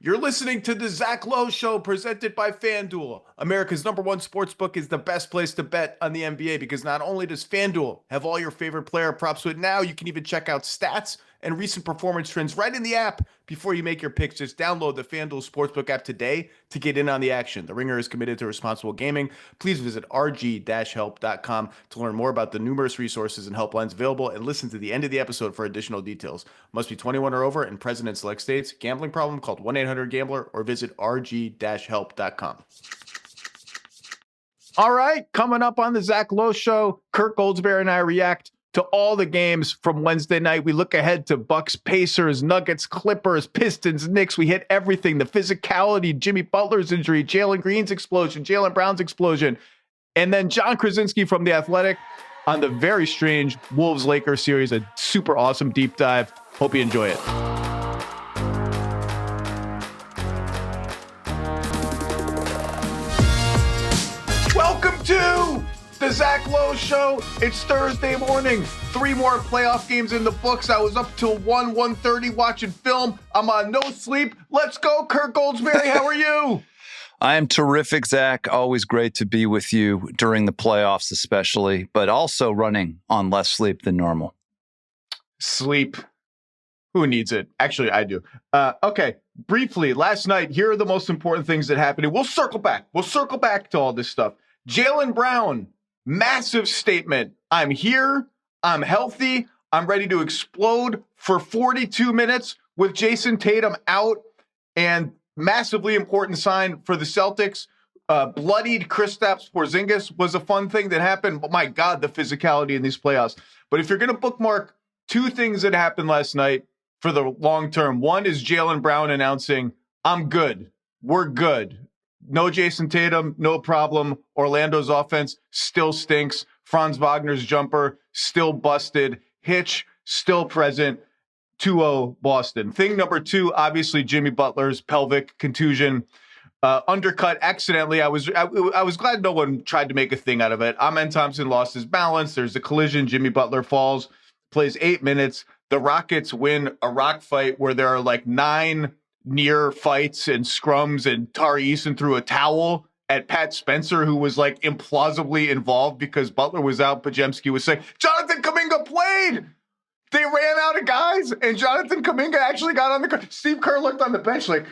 You're listening to the Zach Lowe Show presented by FanDuel. America's #1 sportsbook is the best place to bet on the NBA because not only does FanDuel have all your favorite player props, but now you can even check out stats and recent performance trends right in the app before you make your picks. Just download the FanDuel Sportsbook app today to get in on the action. The Ringer is committed to responsible gaming. Please visit rg-help.com to learn more about the numerous resources and helplines available and listen to the end of the episode for additional details. Must be 21 or over and present in select states. Gambling problem? Call 1-800-GAMBLER or visit rg-help.com. All right, coming up on the Zach Lowe Show, Kirk Goldsberry and I react to all the games from Wednesday night. We look ahead to Bucks, Pacers, Nuggets, Clippers, Pistons, Knicks. We hit everything. The physicality, Jimmy Butler's injury, Jalen Green's explosion, Jaylen Brown's explosion, and then Jon Krawczynski from The Athletic on the very strange Wolves-Lakers series. A super awesome deep dive. Hope you enjoy it. Welcome to the Zach Lowe Show. It's Thursday morning. 3 more playoff games in the books. I was up till 1:30 watching film. I'm on no sleep. Let's go, Kirk Goldsberry. How are you? I am terrific, Zach. Always great to be with you during the playoffs, especially, but also running on less sleep than normal. Sleep. Who needs it? Actually, I do. Okay, briefly, last night, here are the most important things that happened. We'll circle back. We'll circle back to all this stuff. Jaylen Brown, massive statement. I'm here. I'm healthy. I'm ready to explode for 42 minutes with Jason Tatum out, and massively important sign for the Celtics. Bloodied Kristaps Porzingis was a fun thing that happened. But my God, the physicality in these playoffs. But if you're going to bookmark 2 things that happened last night for the long term, one is Jaylen Brown announcing, I'm good. We're good. No Jason Tatum, no problem. Orlando's offense still stinks. Franz Wagner's jumper still busted. Hitch still present. 2-0 Boston. Thing number 2, obviously Jimmy Butler's pelvic contusion, undercut accidentally. I was glad no one tried to make a thing out of it. Amen Thompson lost his balance. There's a collision. Jimmy Butler falls, plays 8 minutes. The Rockets win a rock fight where there are like 9 near fights and scrums, and Tari Eason threw a towel at Pat Spencer, who was like implausibly involved because Butler was out. Podziemski was saying, Jonathan Kuminga played. They ran out of guys, and Jonathan Kuminga actually got on the court. Steve Kerr looked on the bench like,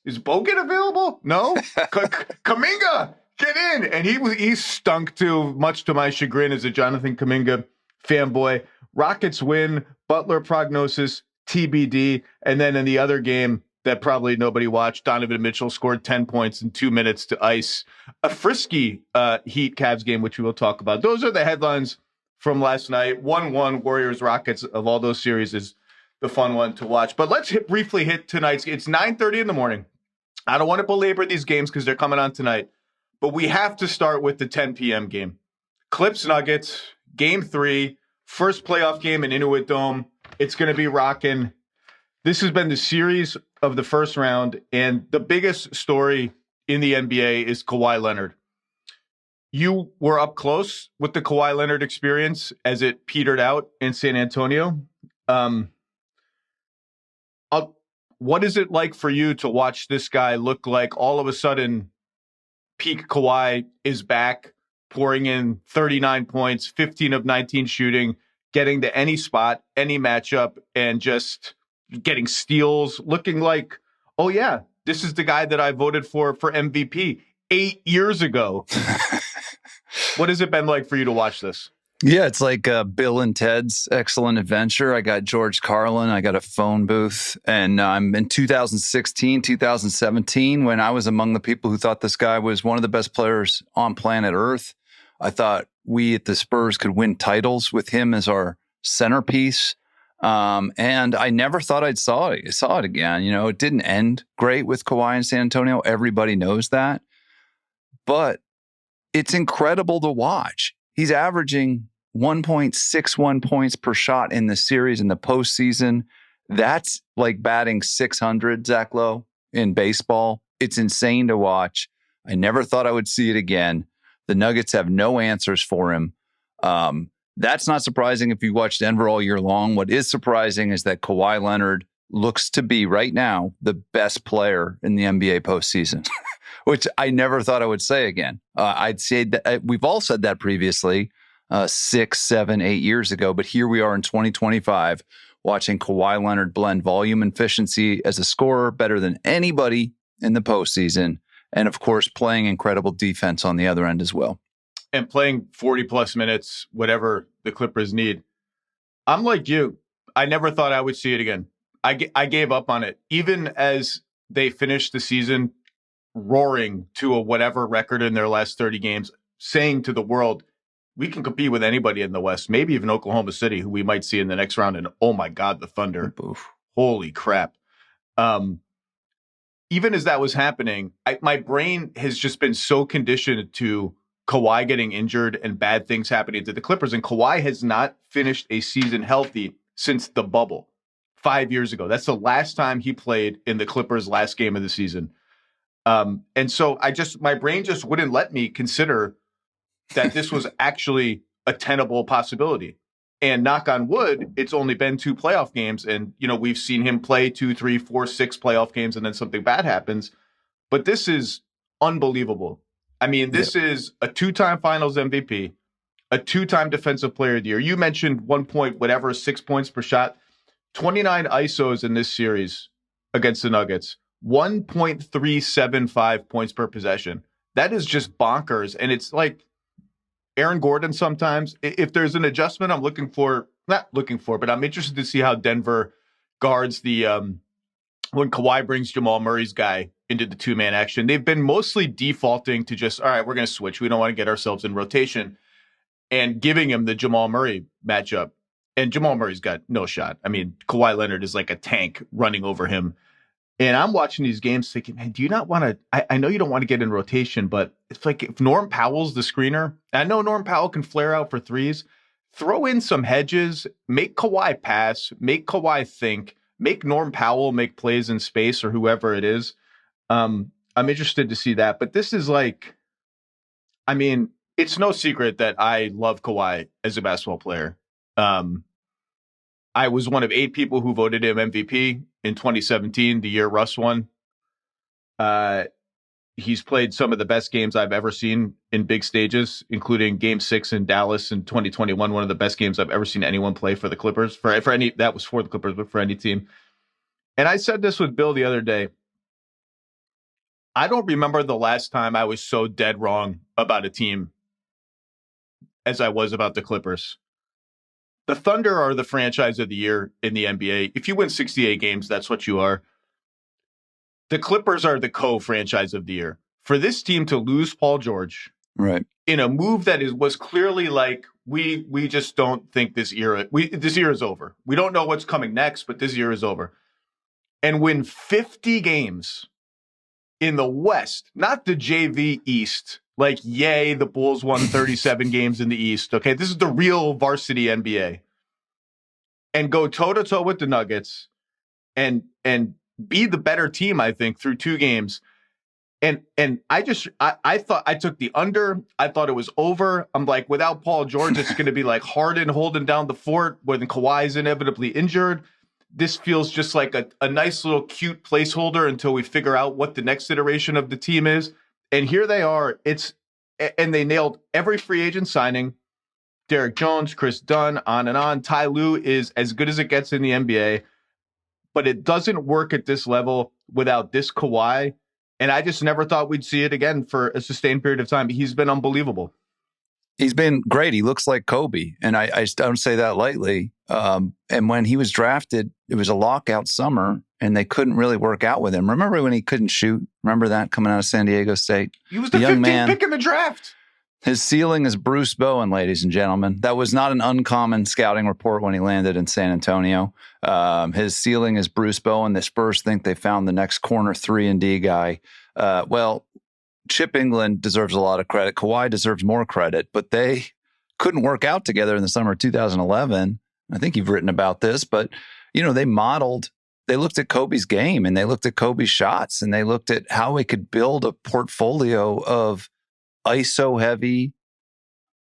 is Bogut available? No? Kuminga, get in. And he stunk too, much to my chagrin as a Jonathan Kuminga fanboy. Rockets win, Butler prognosis, TBD. And then in the other game that probably nobody watched, Donovan Mitchell scored 10 points in 2 minutes to ice a frisky Heat Cavs game, which we will talk about. Those are the headlines from last night. 1-1 Warriors-Rockets of all those series is the fun one to watch. But let's briefly hit tonight's. It's 9:30 in the morning. I don't want to belabor these games because they're coming on tonight. But we have to start with the 10 p.m. game. Clips-Nuggets, Game 3, first playoff game in Intuit Dome. It's going to be rocking. This has been the series of the first round, and the biggest story in the NBA is Kawhi Leonard. You were up close with the Kawhi Leonard experience as it petered out in San Antonio. What is it like for you to watch this guy look like all of a sudden peak Kawhi is back, pouring in 39 points, 15 of 19 shooting, getting to any spot, any matchup, and just getting steals, looking like, oh yeah, this is the guy that I voted for MVP 8 years ago. What has it been like for you to watch this? Yeah, it's like Bill and Ted's Excellent Adventure. I got George Carlin. I got a phone booth. And I'm in 2016, 2017, when I was among the people who thought this guy was one of the best players on planet Earth. I thought we at the Spurs could win titles with him as our centerpiece. And I never thought I saw it again. You know, it didn't end great with Kawhi in San Antonio. Everybody knows that. But it's incredible to watch. He's averaging 1.61 points per shot in the series in the postseason. That's like batting 600, Zach Lowe, in baseball. It's insane to watch. I never thought I would see it again. The Nuggets have no answers for him. That's not surprising if you watch Denver all year long. What is surprising is that Kawhi Leonard looks to be right now the best player in the NBA postseason, which I never thought I would say again. I'd say that we've all said that previously, 6, 7, 8 years ago, but here we are in 2025 watching Kawhi Leonard blend volume and efficiency as a scorer better than anybody in the postseason. And of course, playing incredible defense on the other end as well. And playing 40 plus minutes, whatever the Clippers need. I'm like you. I never thought I would see it again. I gave up on it. Even as they finished the season roaring to a whatever record in their last 30 games, saying to the world, we can compete with anybody in the West, maybe even Oklahoma City, who we might see in the next round. And oh my God, the Thunder. Oof. Holy crap. Even as that was happening, my brain has just been so conditioned to Kawhi getting injured and bad things happening to the Clippers. And Kawhi has not finished a season healthy since the bubble 5 years ago. That's the last time he played in the Clippers' last game of the season. And so my brain just wouldn't let me consider that this was actually a tenable possibility. And knock on wood, it's only been 2 playoff games. And, we've seen him play 2, 3, 4, 6 playoff games, and then something bad happens. But this is unbelievable. I mean, this is a 2-time finals MVP, a 2-time defensive player of the year. You mentioned 6 points per shot, 29 ISOs in this series against the Nuggets, 1.375 points per possession. That is just bonkers. And it's like Aaron Gordon sometimes. If there's an adjustment I'm but I'm interested to see how Denver guards the when Kawhi brings Jamal Murray's guy into the 2-man action. They've been mostly defaulting to just, all right, we're going to switch. We don't want to get ourselves in rotation, and giving him the Jamal Murray matchup. And Jamal Murray's got no shot. I mean, Kawhi Leonard is like a tank running over him. And I'm watching these games thinking, man, do you not want to, I know you don't want to get in rotation, but it's like if Norm Powell's the screener, I know Norm Powell can flare out for threes, throw in some hedges, make Kawhi pass, make Kawhi think, make Norm Powell make plays in space or whoever it is. I'm interested to see that. But this is like, I mean, it's no secret that I love Kawhi as a basketball player. I was one of 8 people who voted him MVP in 2017, the year Russ won. He's played some of the best games I've ever seen in big stages, including Game 6 in Dallas in 2021, one of the best games I've ever seen anyone play for the Clippers. For any, that was for the Clippers, but for any team. And I said this with Bill the other day. I don't remember the last time I was so dead wrong about a team as I was about the Clippers. The Thunder are the franchise of the year in the NBA. If you win 68 games, that's what you are. The Clippers are the co-franchise of the year. For this team to lose Paul George, right, in a move that was clearly like, we just don't think this era is over. We don't know what's coming next, but this year is over. And win 50 games in the West, not the JV East. Like, yay, the Bulls won 37 games in the East. Okay, this is the real varsity NBA. And go toe-to-toe with the Nuggets and be the better team, I think, through 2 games. And I thought I took the under. I thought it was over. I'm like, without Paul George, it's going to be like Harden holding down the fort when Kawhi is inevitably injured. This feels just like a nice little cute placeholder until we figure out what the next iteration of the team is. And here they are. And they nailed every free agent signing. Derek Jones, Chris Dunn, on and on. Ty Lue is as good as it gets in the NBA. But it doesn't work at this level without this Kawhi. And I just never thought we'd see it again for a sustained period of time. He's been unbelievable. He's been great. He looks like Kobe. And I don't say that lightly. And when he was drafted, it was a lockout summer and they couldn't really work out with him. Remember when he couldn't shoot? Remember that coming out of San Diego State? He was the 15th pick in the draft. His ceiling is Bruce Bowen, ladies and gentlemen. That was not an uncommon scouting report when he landed in San Antonio. His ceiling is Bruce Bowen. The Spurs think they found the next corner 3-and-D guy. Well, Chip England deserves a lot of credit. Kawhi deserves more credit, but they couldn't work out together in the summer of 2011. I think you've written about this, but they looked at Kobe's game and they looked at Kobe's shots and they looked at how we could build a portfolio of ISO heavy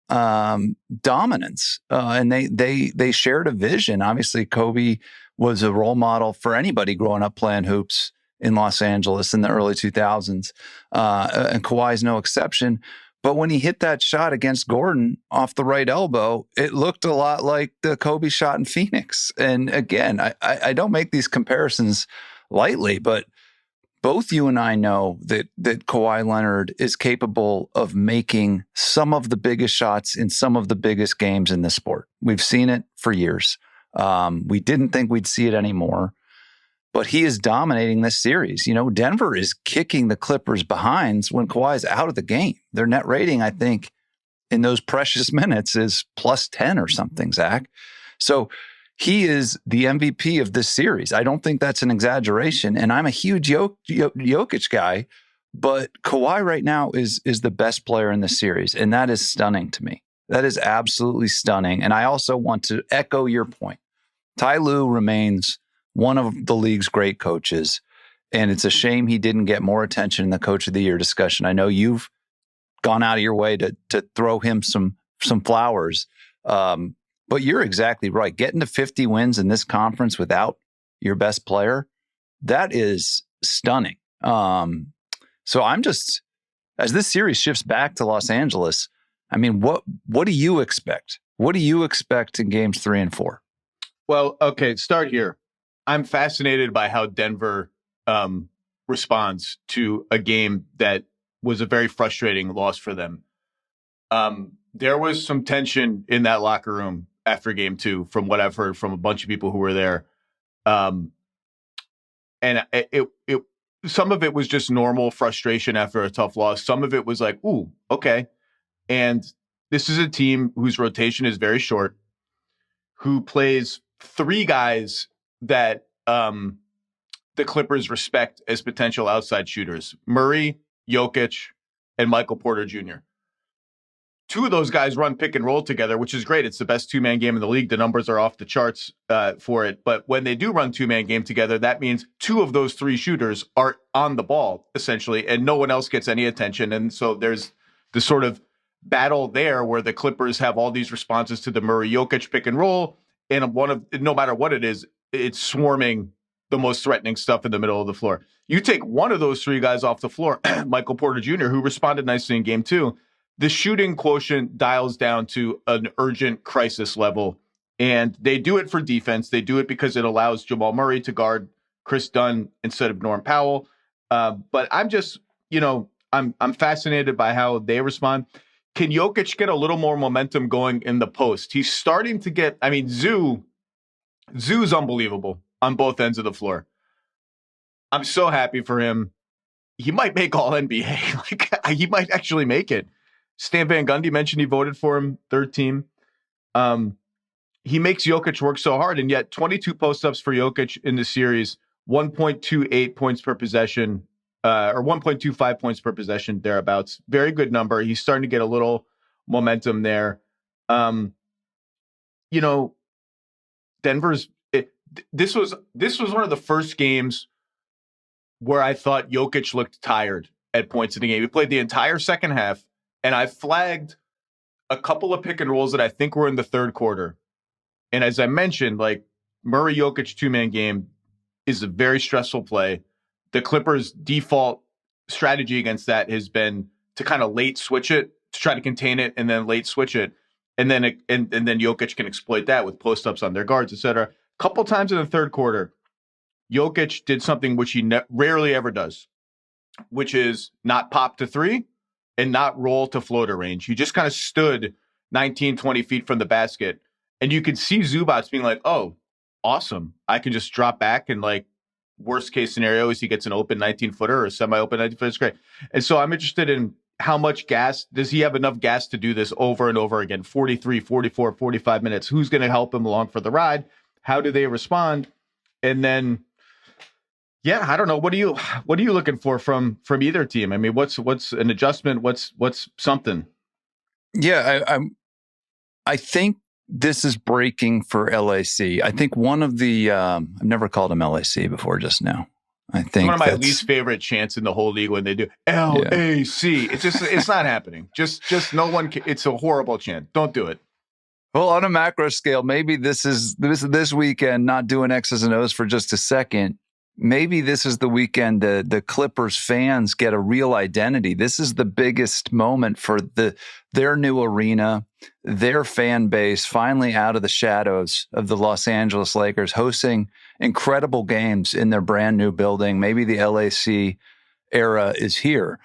dominance. And they shared a vision. Obviously, Kobe was a role model for anybody growing up playing hoops in Los Angeles in the early 2000s. And Kawhi's no exception. But when he hit that shot against Gordon off the right elbow, it looked a lot like the Kobe shot in Phoenix. And again, I don't make these comparisons lightly, but both you and I know that Kawhi Leonard is capable of making some of the biggest shots in some of the biggest games in the sport. We've seen it for years. We didn't think we'd see it anymore. But he is dominating this series. You know, Denver is kicking the Clippers behinds when Kawhi's out of the game. Their net rating, I think, in those precious minutes is plus 10 or something, Zach. So he is the MVP of this series. I don't think that's an exaggeration. And I'm a huge Jokic guy, but Kawhi right now is the best player in the series. And that is stunning to me. That is absolutely stunning. And I also want to echo your point. Ty Lue remains one of the league's great coaches, and it's a shame he didn't get more attention in the Coach of the Year discussion. I know you've gone out of your way to throw him some flowers, but you're exactly right. Getting to 50 wins in this conference without your best player, that is stunning. So I'm just, as this series shifts back to Los Angeles, I mean, what do you expect? What do you expect in games 3 and 4? Well, okay, start here. I'm fascinated by how Denver responds to a game that was a very frustrating loss for them. There was some tension in that locker room after game 2, from what I've heard from a bunch of people who were there. And it some of it was just normal frustration after a tough loss. Some of it was like, ooh, okay. And this is a team whose rotation is very short, who plays 3 guys that the Clippers respect as potential outside shooters: Murray, Jokic, and Michael Porter Jr. 2 of those guys run pick and roll together, which is great. It's the best 2-man game in the league. The numbers are off the charts for it. But when they do run 2-man game together, that means 2 of those 3 shooters are on the ball, essentially, and no one else gets any attention. And so there's the sort of battle there where the Clippers have all these responses to the Murray-Jokic pick and roll, and no matter what it is, it's swarming the most threatening stuff in the middle of the floor. You take one of those 3 guys off the floor, Michael Porter Jr., who responded nicely in game 2, the shooting quotient dials down to an urgent crisis level. And they do it for defense. They do it because it allows Jamal Murray to guard Chris Dunn instead of Norm Powell. But I'm just, I'm fascinated by how they respond. Can Jokic get a little more momentum going in the post? He's starting to get, Zoo's unbelievable on both ends of the floor. I'm so happy for him. He might make all NBA. He might actually make it. Stan Van Gundy mentioned he voted for him, 3rd team. He makes Jokic work so hard, and yet 22 post-ups for Jokic in the series, 1.28 points per possession, or 1.25 points per possession, thereabouts. Very good number. He's starting to get a little momentum there. This was one of the first games where I thought Jokic looked tired at points in the game. He played the entire second half, and I flagged a couple of pick and rolls that I think were in the 3rd quarter. And as I mentioned, like, Murray-Jokic 2-man game is a very stressful play. The Clippers' default strategy against that has been to kind of late switch it, to try to contain it, and then late switch it. And then Jokic can exploit that with post-ups on their guards, etc. A couple times in the 3rd quarter, Jokic did something which he rarely ever does, which is not pop to 3 and not roll to floater range. He just kind of stood 19, 20 feet from the basket. And you could see Zubats being like, oh, awesome. I can just drop back, and, like, worst case scenario is he gets an open 19-footer or a semi-open 19-footer. It's great. And so I'm interested in how much gas, does he have enough gas to do this over and over again? 43, 44, 45 minutes. Who's going to help him along for the ride? How do they respond? And then, yeah, I don't know. What are you looking for from either team? I mean, what's an adjustment? What's something? Yeah, I think this is breaking for LAC. I think one of the I've never called them LAC before just now. I think one of my least favorite chants in the whole league when they do LAC. Yeah. It's not happening. Just no one. It's a horrible chant. Don't do it. Well, on a macro scale, maybe this weekend, not doing X's and O's for just a second. Maybe this is the weekend the Clippers fans get a real identity. This is the biggest moment for their new arena, their fan base finally out of the shadows of the Los Angeles Lakers, hosting incredible games in their brand new building. Maybe the LAC era is here.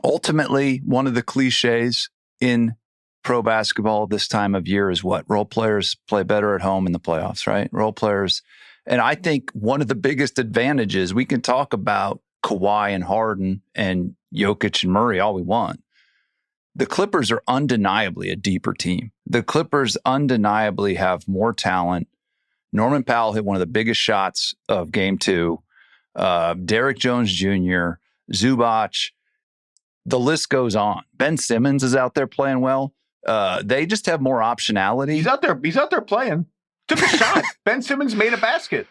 Ultimately, one of the cliches in pro basketball this time of year is what? Role players play better at home in the playoffs, right? Role players. And I think one of the biggest advantages, we can talk about Kawhi and Harden and Jokic and Murray all we want. The Clippers are undeniably a deeper team. The Clippers undeniably have more talent. Norman Powell hit one of the biggest shots of game 2. Derrick Jones Jr., Zubac, the list goes on. Ben Simmons is out there playing well. They just have more optionality. He's out there playing. Took a shot. Ben Simmons made a basket.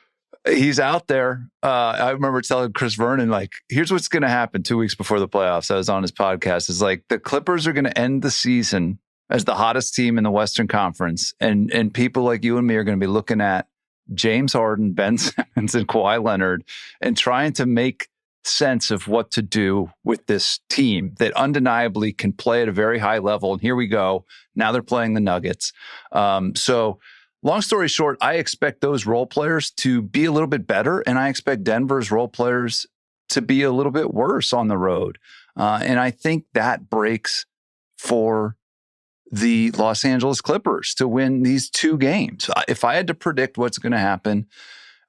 He's out there. I remember telling Chris Vernon, like, here's what's going to happen 2 weeks before the playoffs. I was on his podcast. It's like the Clippers are going to end the season as the hottest team in the Western Conference. And people like you and me are going to be looking at James Harden, Ben Simmons, and Kawhi Leonard and trying to make sense of what to do with this team that undeniably can play at a very high level. And here we go. Now they're playing the Nuggets. So long story short, I expect those role players to be a little bit better, and I expect Denver's role players to be a little bit worse on the road. And I think that breaks for the Los Angeles Clippers to win these 2 games. If I had to predict what's going to happen,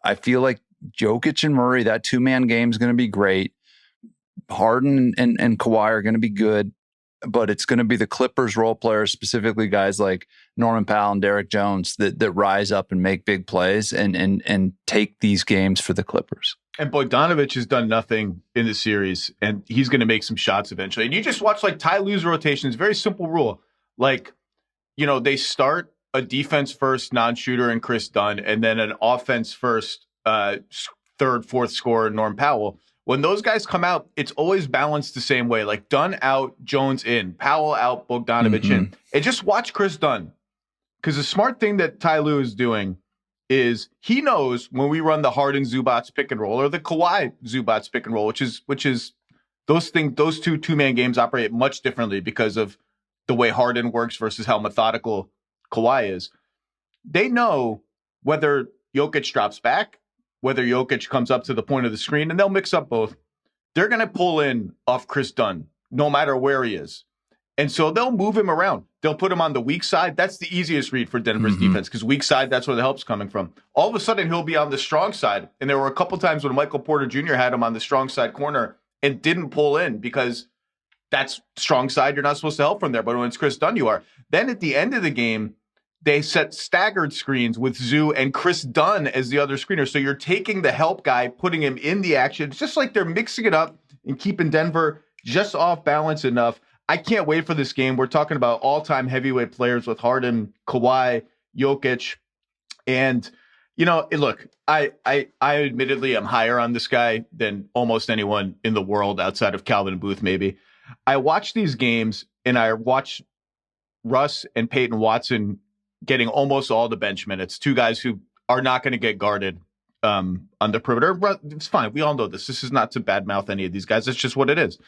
I feel like Jokic and Murray, that 2-man game is going to be great. Harden and Kawhi are going to be good, but it's going to be the Clippers role players, specifically guys like Norman Powell and Derrick Jones that rise up and make big plays and take these games for the Clippers. And Bogdanović has done nothing in the series, and he's going to make some shots eventually. And you just watch like Ty Lue's rotations, very simple rule. Like, they start a defense first non-shooter in Chris Dunn, and then an offense first third, fourth scorer, Norm Powell. When those guys come out, it's always balanced the same way. Like Dunn out, Jones in, Powell out, Bogdanović in. And just watch Chris Dunn. Because the smart thing that Ty Lue is doing is he knows when we run the Harden Zubac pick and roll or the Kawhi Zubac pick and roll, which is those 2-man games operate much differently because of the way Harden works versus how methodical Kawhi is. They know whether Jokic drops back, whether Jokic comes up to the point of the screen, and they'll mix up both. They're going to pull in off Chris Dunn, no matter where he is. And so they'll move him around. They'll put him on the weak side. That's the easiest read for Denver's defense because weak side, that's where the help's coming from. All of a sudden, he'll be on the strong side. And there were a couple times when Michael Porter Jr. had him on the strong side corner and didn't pull in because that's strong side. You're not supposed to help from there. But when it's Chris Dunn, you are. Then at the end of the game, they set staggered screens with Zoo and Chris Dunn as the other screener. So you're taking the help guy, putting him in the action. It's just like they're mixing it up and keeping Denver just off balance enough. I can't wait for this game. We're talking about all-time heavyweight players with Harden, Kawhi, Jokic. And, look, I admittedly am higher on this guy than almost anyone in the world outside of Calvin Booth, maybe. I watch these games, and I watch Russ and Peyton Watson getting almost all the bench minutes, 2 guys who are not going to get guarded on the perimeter. It's fine. We all know this. This is not to badmouth any of these guys. It's just what it is.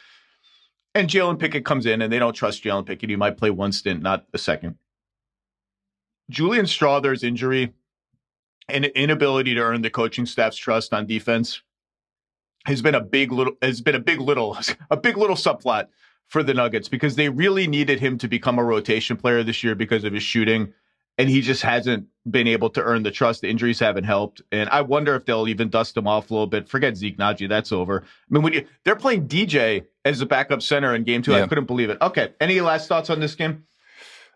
And Jalen Pickett comes in, and they don't trust Jalen Pickett. He might play one stint, not a second. Julian Strawther's injury and inability to earn the coaching staff's trust on defense has been a big little subplot for the Nuggets because they really needed him to become a rotation player this year because of his shooting. And he just hasn't been able to earn the trust. The injuries haven't helped. And I wonder if they'll even dust him off a little bit. Forget Zeke Naji. That's over. I mean, they're playing DJ as a backup center in game 2. Yeah. I couldn't believe it. Okay. Any last thoughts on this game?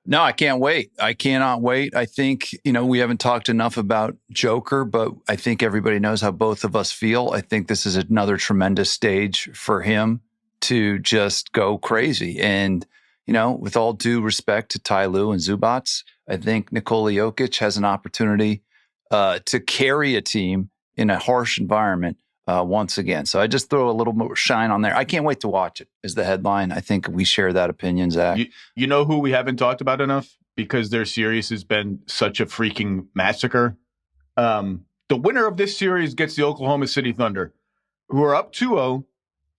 No, I can't wait. I cannot wait. I think, we haven't talked enough about Joker, but I think everybody knows how both of us feel. I think this is another tremendous stage for him to just go crazy. And, with all due respect to Ty Lue and Zubac, I think Nikola Jokic has an opportunity to carry a team in a harsh environment once again. So I just throw a little more shine on there. I can't wait to watch it is the headline. I think we share that opinion, Zach. You know who we haven't talked about enough? because their series has been such a freaking massacre. The winner of this series gets the Oklahoma City Thunder, who are up 2-0.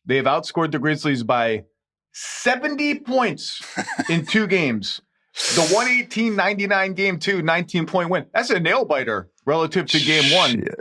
They've outscored the Grizzlies by 70 points in 2 games. The 118-99 game 2, 19-point win. That's a nail biter relative to game 1. Shit.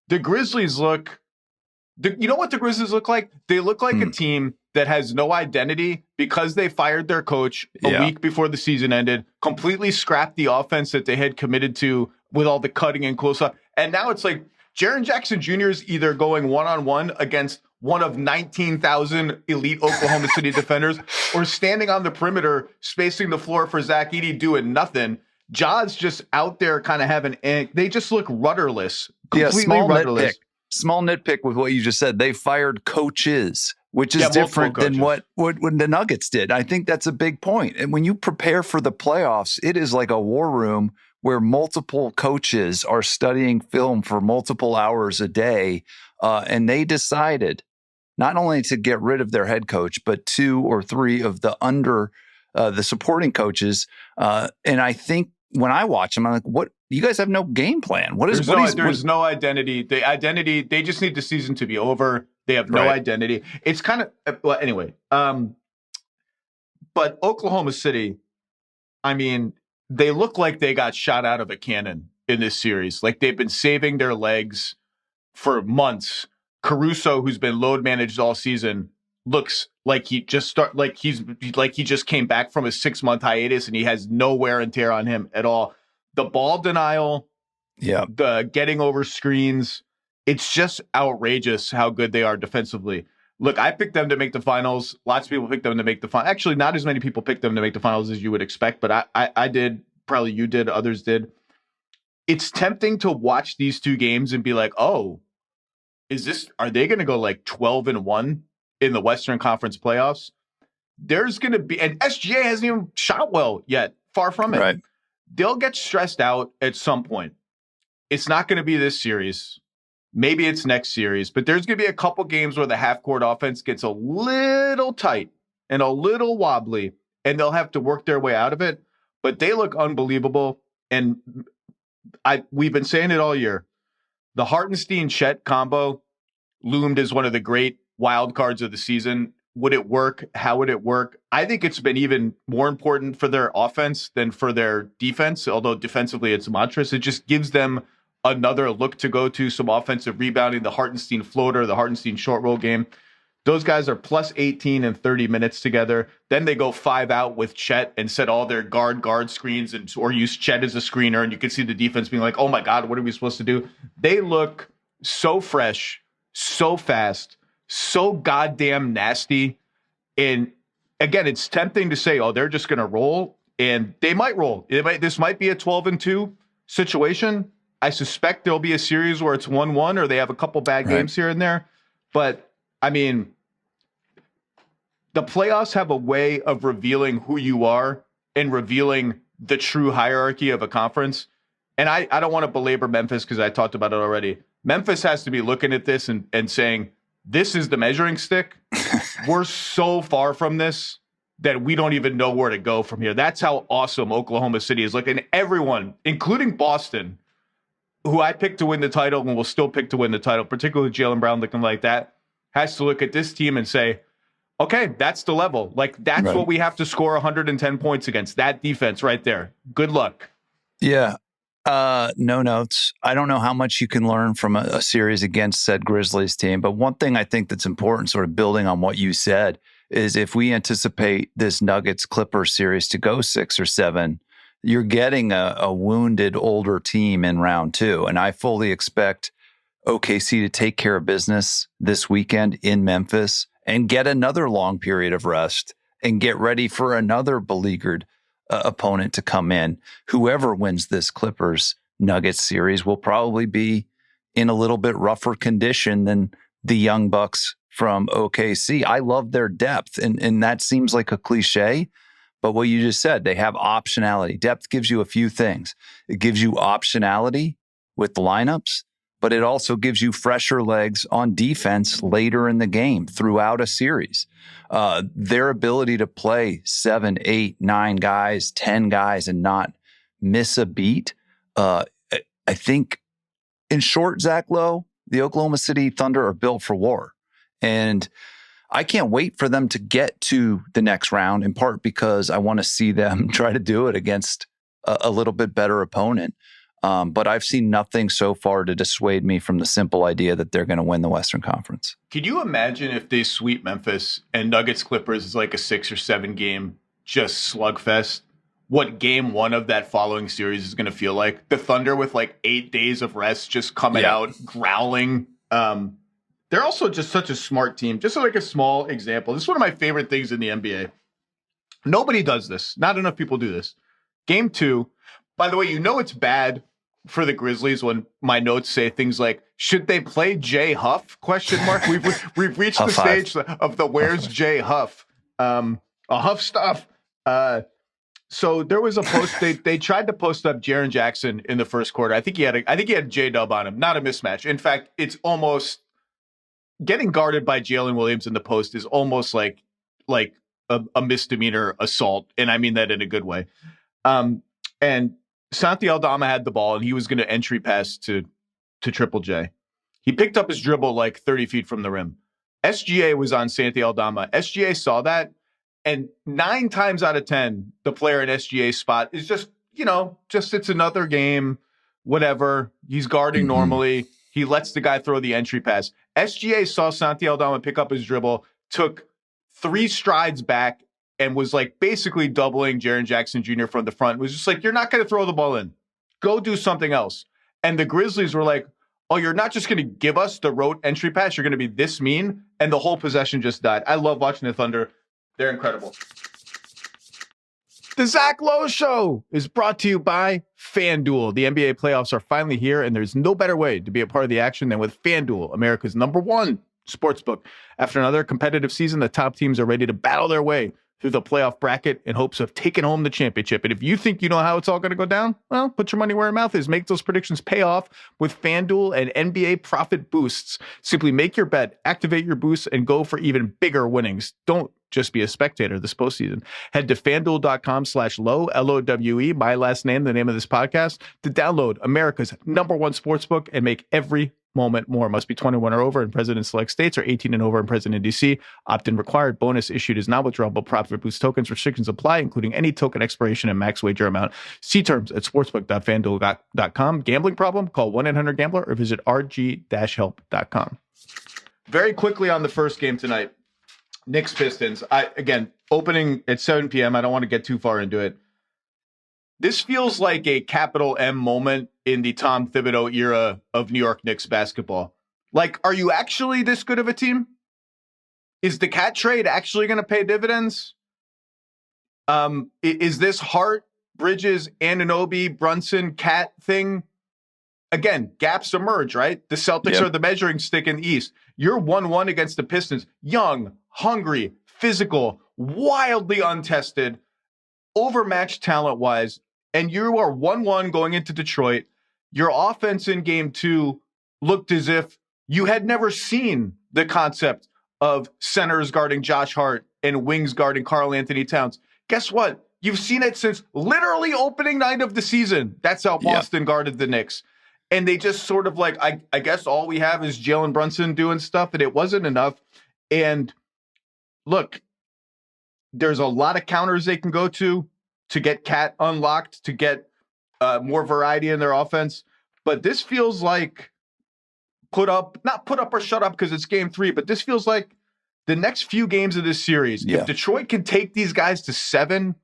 The Grizzlies you know what the Grizzlies look like? They look like a team that has no identity because they fired their coach a week before the season ended, completely scrapped the offense that they had committed to with all the cutting and cool stuff. And now it's like Jaren Jackson Jr. is either going one-on-one against one of 19,000 elite Oklahoma City defenders or standing on the perimeter, spacing the floor for Zach Edey, doing nothing. Ja's just out there kind of having, they just look rudderless, completely rudderless. Small nitpick with what you just said. They fired coaches, which is different than what the Nuggets did. I think that's a big point. And when you prepare for the playoffs, it is like a war room where multiple coaches are studying film for multiple hours a day. And they decided not only to get rid of their head coach, but 2 or 3 of the supporting coaches. And I think when I watch them, I'm like, what? You guys have no game plan. There's no identity. They just need the season to be over. They have no identity. It's kind of, well, anyway. But Oklahoma City, I mean, they look like they got shot out of a cannon in this series. Like they've been saving their legs for months. Caruso, who's been load managed all season, looks like he just he just came back from a 6-month hiatus and he has no wear and tear on him at all. The ball denial, the getting over screens, it's just outrageous how good they are defensively. Look, I picked them to make the finals. Lots of people picked them to make the finals. Actually, not as many people picked them to make the finals as you would expect, but I did. Probably you did. Others did. It's tempting to watch these 2 games and be like, oh, are they going to go like 12-1 in the Western Conference playoffs? There's going to be, and SGA hasn't even shot well yet. Far from it. Right. They'll get stressed out at some point. It's not going to be this series. Maybe it's next series, but there's going to be a couple games where the half-court offense gets a little tight and a little wobbly, and they'll have to work their way out of it. But they look unbelievable, and we've been saying it all year. The Hartenstein-Chet combo loomed as one of the great wild cards of the season. Would it work? How would it work? I think it's been even more important for their offense than for their defense, although defensively it's monstrous. It just gives them another look to go to, some offensive rebounding, the Hartenstein floater, the Hartenstein short roll game. Those guys are plus 18 and 30 minutes together. Then they go 5 out with Chet and set all their guard screens or use Chet as a screener. And you can see the defense being like, oh my God, what are we supposed to do? They look so fresh, so fast, so goddamn nasty. And again, it's tempting to say, oh, they're just going to roll, and they might roll. This might be a 12-2 situation. I suspect there'll be a series where it's 1-1 or they have a couple bad games here and there. But I mean, the playoffs have a way of revealing who you are and revealing the true hierarchy of a conference. And I don't want to belabor Memphis because I talked about it already. Memphis has to be looking at this and saying, this is the measuring stick. We're so far from this that we don't even know where to go from here. That's how awesome Oklahoma City is looking. Everyone, including Boston, who I picked to win the title and will still pick to win the title, particularly Jaylen Brown looking like that, has to look at this team and say, okay, that's the level. Like, that's what we have to score 110 points against. That defense right there. Good luck. Yeah. No notes. I don't know how much you can learn from a series against said Grizzlies team, but one thing I think that's important, sort of building on what you said, is if we anticipate this Nuggets-Clippers series to go 6 or 7, you're getting a wounded older team in round 2. And I fully expect OKC to take care of business this weekend in Memphis and get another long period of rest and get ready for another beleaguered opponent to come in. Whoever wins this Clippers Nuggets series will probably be in a little bit rougher condition than the young Bucks from OKC. I love their depth, and that seems like a cliche, but what you just said, they have optionality. Depth gives you a few things. It gives you optionality with the lineups, but it also gives you fresher legs on defense later in the game throughout a series. Their ability to play 7, 8, 9 guys, 10 guys and not miss a beat. I think, in short, Zach Lowe, the Oklahoma City Thunder are built for war. And I can't wait for them to get to the next round, in part because I want to see them try to do it against a little bit better opponent. But I've seen nothing so far to dissuade me from the simple idea that they're going to win the Western Conference. Could you imagine if they sweep Memphis and Nuggets Clippers is like a 6 or 7 game just slugfest? What game 1 of that following series is going to feel like? The Thunder with like 8 days of rest just coming out growling. They're also just such a smart team. Just like a small example. This is one of my favorite things in the NBA. Nobody does this. Not enough people do this. Game 2. By the way, you know it's bad for the Grizzlies when my notes say things like, should they play Jay Huff? ? We've reached Huff the stage of the where's Jay Huff? A Huff stuff. So there was a post. They tried to post up Jaren Jackson in the first quarter. I think he had J-Dub on him. Not a mismatch. In fact, it's almost getting guarded by Jalen Williams in the post is almost like a misdemeanor assault, and I mean that in a good way. And Santi Aldama had the ball, and he was going to entry pass to Triple J. He picked up his dribble like 30 feet from the rim. SGA was on Santi Aldama. SGA saw that, and 9 times out of 10, the player in SGA's spot is just it's another game, whatever. He's guarding normally. He lets the guy throw the entry pass. SGA saw Santi Aldama pick up his dribble, took 3 strides back, and was like basically doubling Jaren Jackson Jr. from the front. It was just like, you're not going to throw the ball in. Go do something else. And the Grizzlies were like, oh, you're not just going to give us the rote entry pass. You're going to be this mean. And the whole possession just died. I love watching the Thunder. They're incredible. The Zach Lowe Show is brought to you by FanDuel. The NBA playoffs are finally here, and there's no better way to be a part of the action than with FanDuel, America's #1 sportsbook. After another competitive season, the top teams are ready to battle their way through the playoff bracket in hopes of taking home the championship. And if you think you know how it's all going to go down, well, put your money where your mouth is. Make those predictions pay off with FanDuel and NBA profit boosts. Simply make your bet, activate your boosts, and go for even bigger winnings. Don't just be a spectator this postseason. Head to FanDuel.com/low, LOWE, my last name, the name of this podcast, to download America's #1 sportsbook and make every moment more. Must be 21 or over in present and select states, or 18 and over in present and DC. Opt-in required. Bonus issued is not withdrawable. Profit boost tokens. Restrictions apply, including any token expiration and max wager amount. See terms at sportsbook.fanduel.com. Gambling problem? Call 1-800-GAMBLER or visit rg-help.com. Very quickly on the first game tonight, Knicks Pistons. Again, opening at 7 p.m. I don't want to get too far into it. This feels like a capital M moment in the Tom Thibodeau era of New York Knicks basketball. Like, are you actually this good of a team? Is the Cat trade actually going to pay dividends? Is this Hart, Bridges, Anunoby, Brunson, Cat thing? Again, gaps emerge, right? The Celtics are the measuring stick in the East. You're 1-1 against the Pistons. Young, hungry, physical, wildly untested, overmatched talent-wise, and you are 1-1 going into Detroit. Your offense in game 2 looked as if you had never seen the concept of centers guarding Josh Hart and wings guarding Karl Anthony Towns. Guess what? You've seen it since literally opening night of the season. That's how Boston guarded the Knicks. And they just sort of like, I guess all we have is Jalen Brunson doing stuff, and it wasn't enough. And look, there's a lot of counters they can go to get Cat unlocked, to get more variety in their offense. But this feels like not put up or shut up because it's game 3, but this feels like the next few games of this series. If Detroit can take these guys to 7,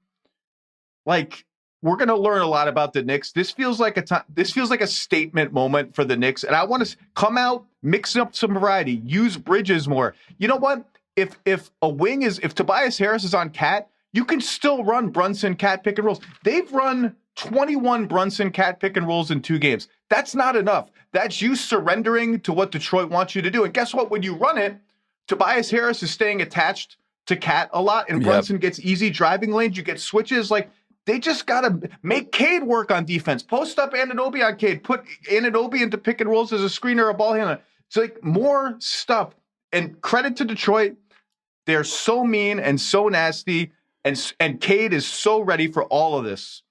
like, we're going to learn a lot about the Knicks. This feels like a statement moment for the Knicks. And I want to come out, mix up some variety, use Bridges more. You know what? If Tobias Harris is on Cat, you can still run Brunson Cat pick and rolls. They've run 21 Brunson Cat pick and rolls in 2 games. That's not enough. That's you surrendering to what Detroit wants you to do. And guess what? When you run it, Tobias Harris is staying attached to Cat a lot, and Brunson gets easy driving lanes. You get switches. Like, They just got to make Cade work on defense. Post up Anunoby on Cade. Put Anunoby into pick and rolls as a screener, a ball handler. It's like more stuff. And credit to Detroit. They're so mean and so nasty. And Cade is so ready for all of this.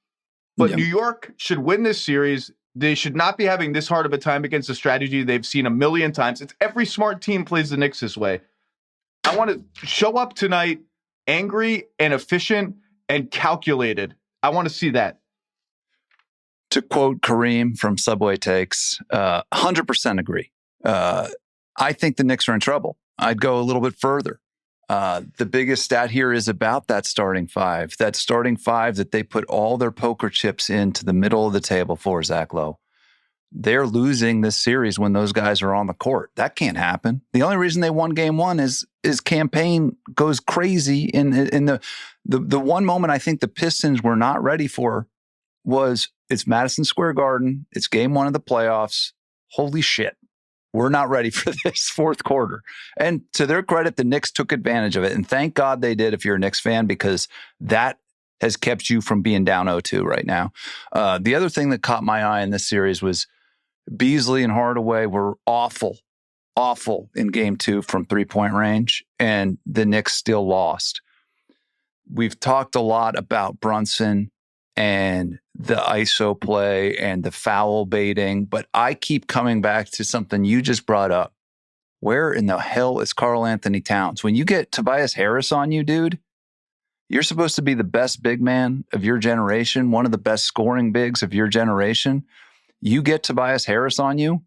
But New York should win this series. They should not be having this hard of a time against a strategy they've seen a million times. It's every smart team plays the Knicks this way. I want to show up tonight angry and efficient and calculated. I want to see that. To quote Kareem from Subway Takes, 100% agree. I think the Knicks are in trouble. I'd go a little bit further. The biggest stat here is about that starting five. That starting five that they put all their poker chips into the middle of the table for, Zach Lowe. They're losing this series when those guys are on the court. That can't happen. The only reason they won game one is campaign goes crazy. In the one moment I think the Pistons were not ready for was it's Madison Square Garden. It's game one of the playoffs. Holy shit. We're not ready for this fourth quarter. And to their credit, the Knicks took advantage of it. And thank God they did if you're a Knicks fan, because that has kept you from being down 0-2 right now. The other thing that caught my eye in this series was Beasley and Hardaway were awful in game two from 3-point range, and the Knicks still lost. We've talked a lot about Brunson and the ISO play and the foul baiting, but I keep coming back to something you just brought up. Where in the hell is Karl Anthony Towns? When you get Tobias Harris on you, dude, you're supposed to be the best big man of your generation, one of the best scoring bigs of your generation. You get Tobias Harris on you,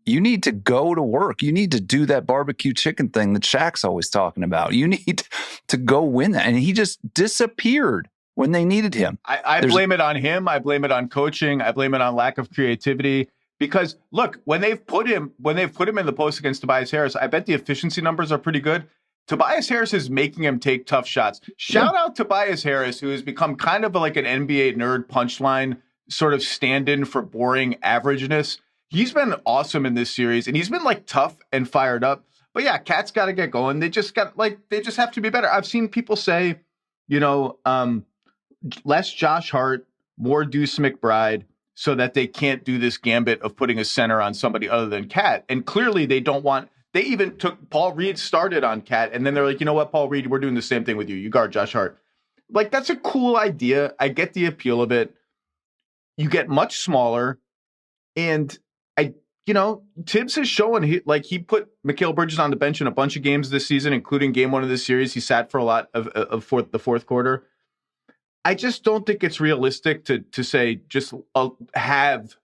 you need to go to work. You need to do that barbecue chicken thing that Shaq's always talking about. You need to go win that. And he just disappeared when they needed him. I blame it on him. I blame it on coaching. I blame it on lack of creativity. Because look, when they've put him in the post against Tobias Harris, I bet the efficiency numbers are pretty good. Tobias Harris is making him take tough shots. Shout out Tobias Harris, who has become kind of like an NBA nerd punchline sort of stand-in for boring averageness. He's been awesome in this series, and he's been like tough and fired up. But yeah, Cat's got to get going. They just have to be better. I've seen people say, less Josh Hart, more Deuce McBride, so that they can't do this gambit of putting a center on somebody other than Cat. And clearly they don't want. They even took Paul Reed started on Cat, and then they're like, you know what, Paul Reed, we're doing the same thing with you. You guard Josh Hart. Like, that's a cool idea. I get the appeal of it. You get much smaller, and Tibbs is showing he put Mikal Bridges on the bench in a bunch of games this season, including game one of this series. He sat for a lot of the fourth quarter. I just don't think it's realistic to say just cut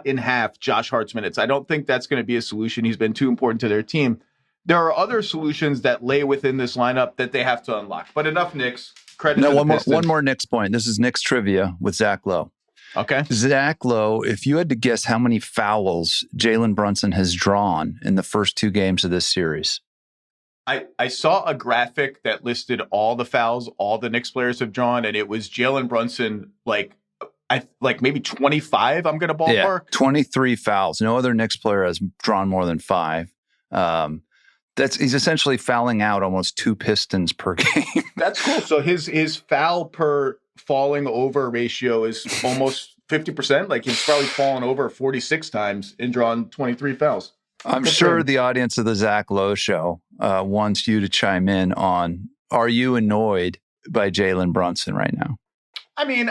in half Josh Hart's minutes. I don't think that's going to be a solution. He's been too important to their team. There are other solutions that lay within this lineup that they have to unlock. But enough Knicks. Credit to the Pistons. One more Knicks point. This is Knicks trivia with Zach Lowe. Okay. Zach Lowe, if you had to guess how many fouls Jalen Brunson has drawn in the first two games of this series. I saw a graphic that listed all the fouls all the Knicks players have drawn, and it was Jalen Brunson like maybe 25, I'm going to ballpark. Yeah, 23 fouls. No other Knicks player has drawn more than 5. He's essentially fouling out almost 2 Pistons per game. That's cool. So his foul per falling over ratio is almost 50%. Like, he's probably fallen over 46 times and drawn 23 fouls. I'm sure the audience of the Zach Lowe Show wants you to chime in on, are you annoyed by Jalen Brunson right now? I mean,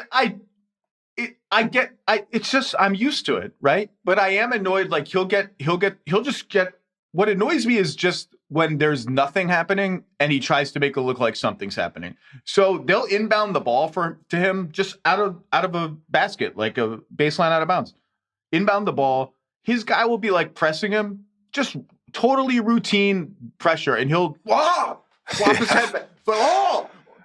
it's just, I'm used to it, right? But I am annoyed. Like, he'll just get, what annoys me is just when there's nothing happening and he tries to make it look like something's happening. So they'll inbound the ball to him just out of a basket, like a baseline out of bounds. Inbound the ball. His guy will be like pressing him, just totally routine pressure, and he'll flop his head back.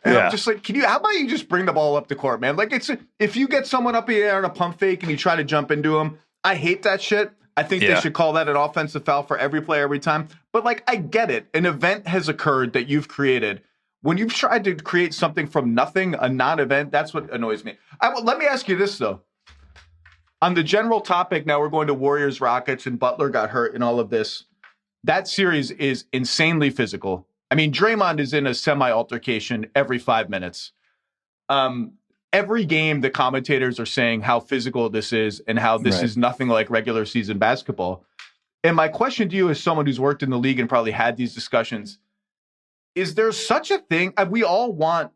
And I'm just like, how about you just bring the ball up the court, man? Like, if you get someone up in the air on a pump fake and you try to jump into him, I hate that shit. I think they should call that an offensive foul for every play every time. But like, I get it. An event has occurred that you've created. When you've tried to create something from nothing, a non-event, that's what annoys me. Let me ask you this, though. On the general topic, now we're going to Warriors, Rockets, and Butler got hurt in all of this. That series is insanely physical. I mean, Draymond is in a semi-altercation every 5 minutes. Every game, the commentators are saying how physical this is and how this is nothing like regular season basketball. And my question to you, as someone who's worked in the league and probably had these discussions, is there such a thing? We all want